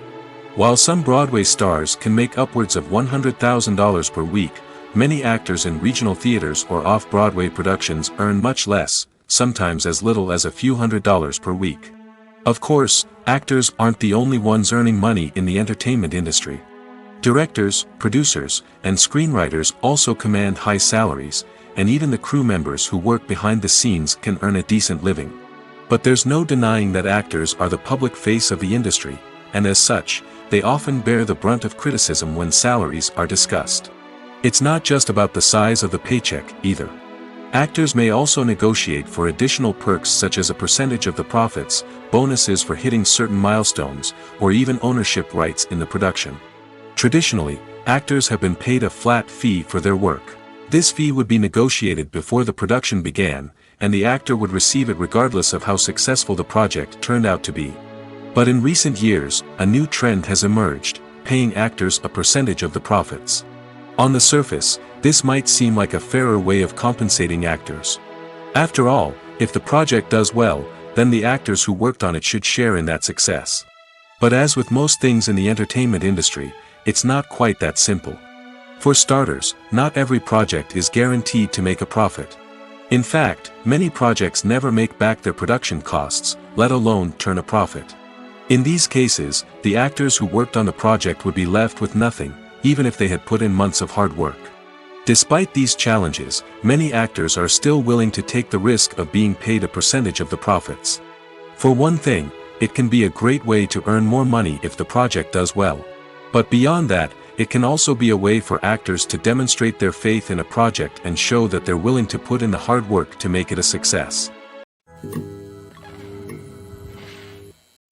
While some Broadway stars can make upwards of $100,000 per week, many actors in regional theaters or off-Broadway productions earn much less, sometimes as little as a few $100s per week. Of course, actors aren't the only ones earning money in the entertainment industry. Directors, producers, and screenwriters also command high salaries, and even the crew members who work behind the scenes can earn a decent living. But there's no denying that actors are the public face of the industry, and as such, they often bear the brunt of criticism when salaries are discussed. It's not just about the size of the paycheck, either. Actors may also negotiate for additional perks such as a percentage of the profits, bonuses for hitting certain milestones, or even ownership rights in the production. Traditionally, actors have been paid a flat fee for their work. This fee would be negotiated before the production began, and the actor would receive it regardless of how successful the project turned out to be. But in recent years, a new trend has emerged, paying actors a percentage of the profits. On the surface, this might seem like a fairer way of compensating actors. After all, if the project does well, then the actors who worked on it should share in that success. But as with most things in the entertainment industry, it's not quite that simple. For starters, not every project is guaranteed to make a profit. In fact, many projects never make back their production costs, let alone turn a profit. In these cases, the actors who worked on the project would be left with nothing, even if they had put in months of hard work. Despite these challenges, many actors are still willing to take the risk of being paid a percentage of the profits. For one thing, it can be a great way to earn more money if the project does well. But beyond that, it can also be a way for actors to demonstrate their faith in a project and show that they're willing to put in the hard work to make it a success.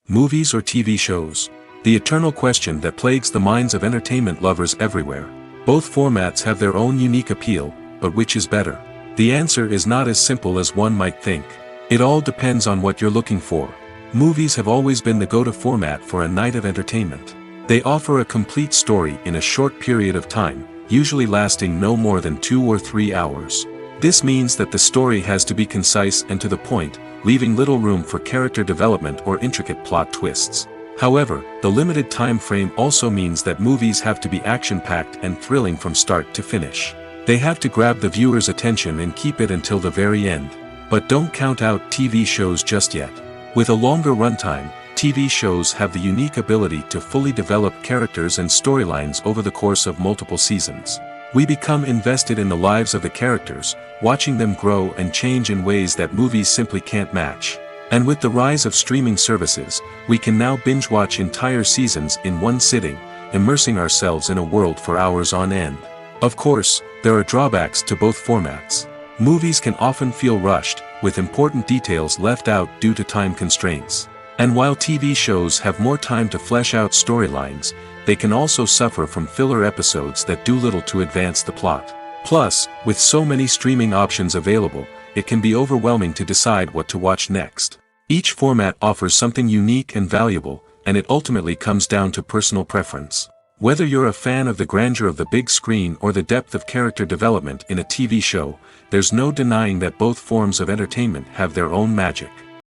Movies or TV shows? The eternal question that plagues the minds of entertainment lovers everywhere. Both formats have their own unique appeal, but which is better? The answer is not as simple as one might think. It all depends on what you're looking for. Movies have always been the go-to format for a night of entertainment. They offer a complete story in a short period of time, usually lasting no more than 2 or 3 hours. This means that the story has to be concise and to the point, leaving little room for character development or intricate plot twists. However, the limited time frame also means that movies have to be action-packed and thrilling from start to finish. They have to grab the viewer's attention and keep it until the very end. But don't count out TV shows just yet. With a longer runtime, TV shows have the unique ability to fully develop characters and storylines over the course of multiple seasons. We become invested in the lives of the characters, watching them grow and change in ways that movies simply can't match. And with the rise of streaming services, we can now binge-watch entire seasons in one sitting, immersing ourselves in a world for hours on end. Of course, there are drawbacks to both formats. Movies can often feel rushed, with important details left out due to time constraints. And while TV shows have more time to flesh out storylines, they can also suffer from filler episodes that do little to advance the plot. Plus, with so many streaming options available, it can be overwhelming to decide what to watch next. Each format offers something unique and valuable, and it ultimately comes down to personal preference. Whether you're a fan of the grandeur of the big screen or the depth of character development in a TV show, there's no denying that both forms of entertainment have their own magic.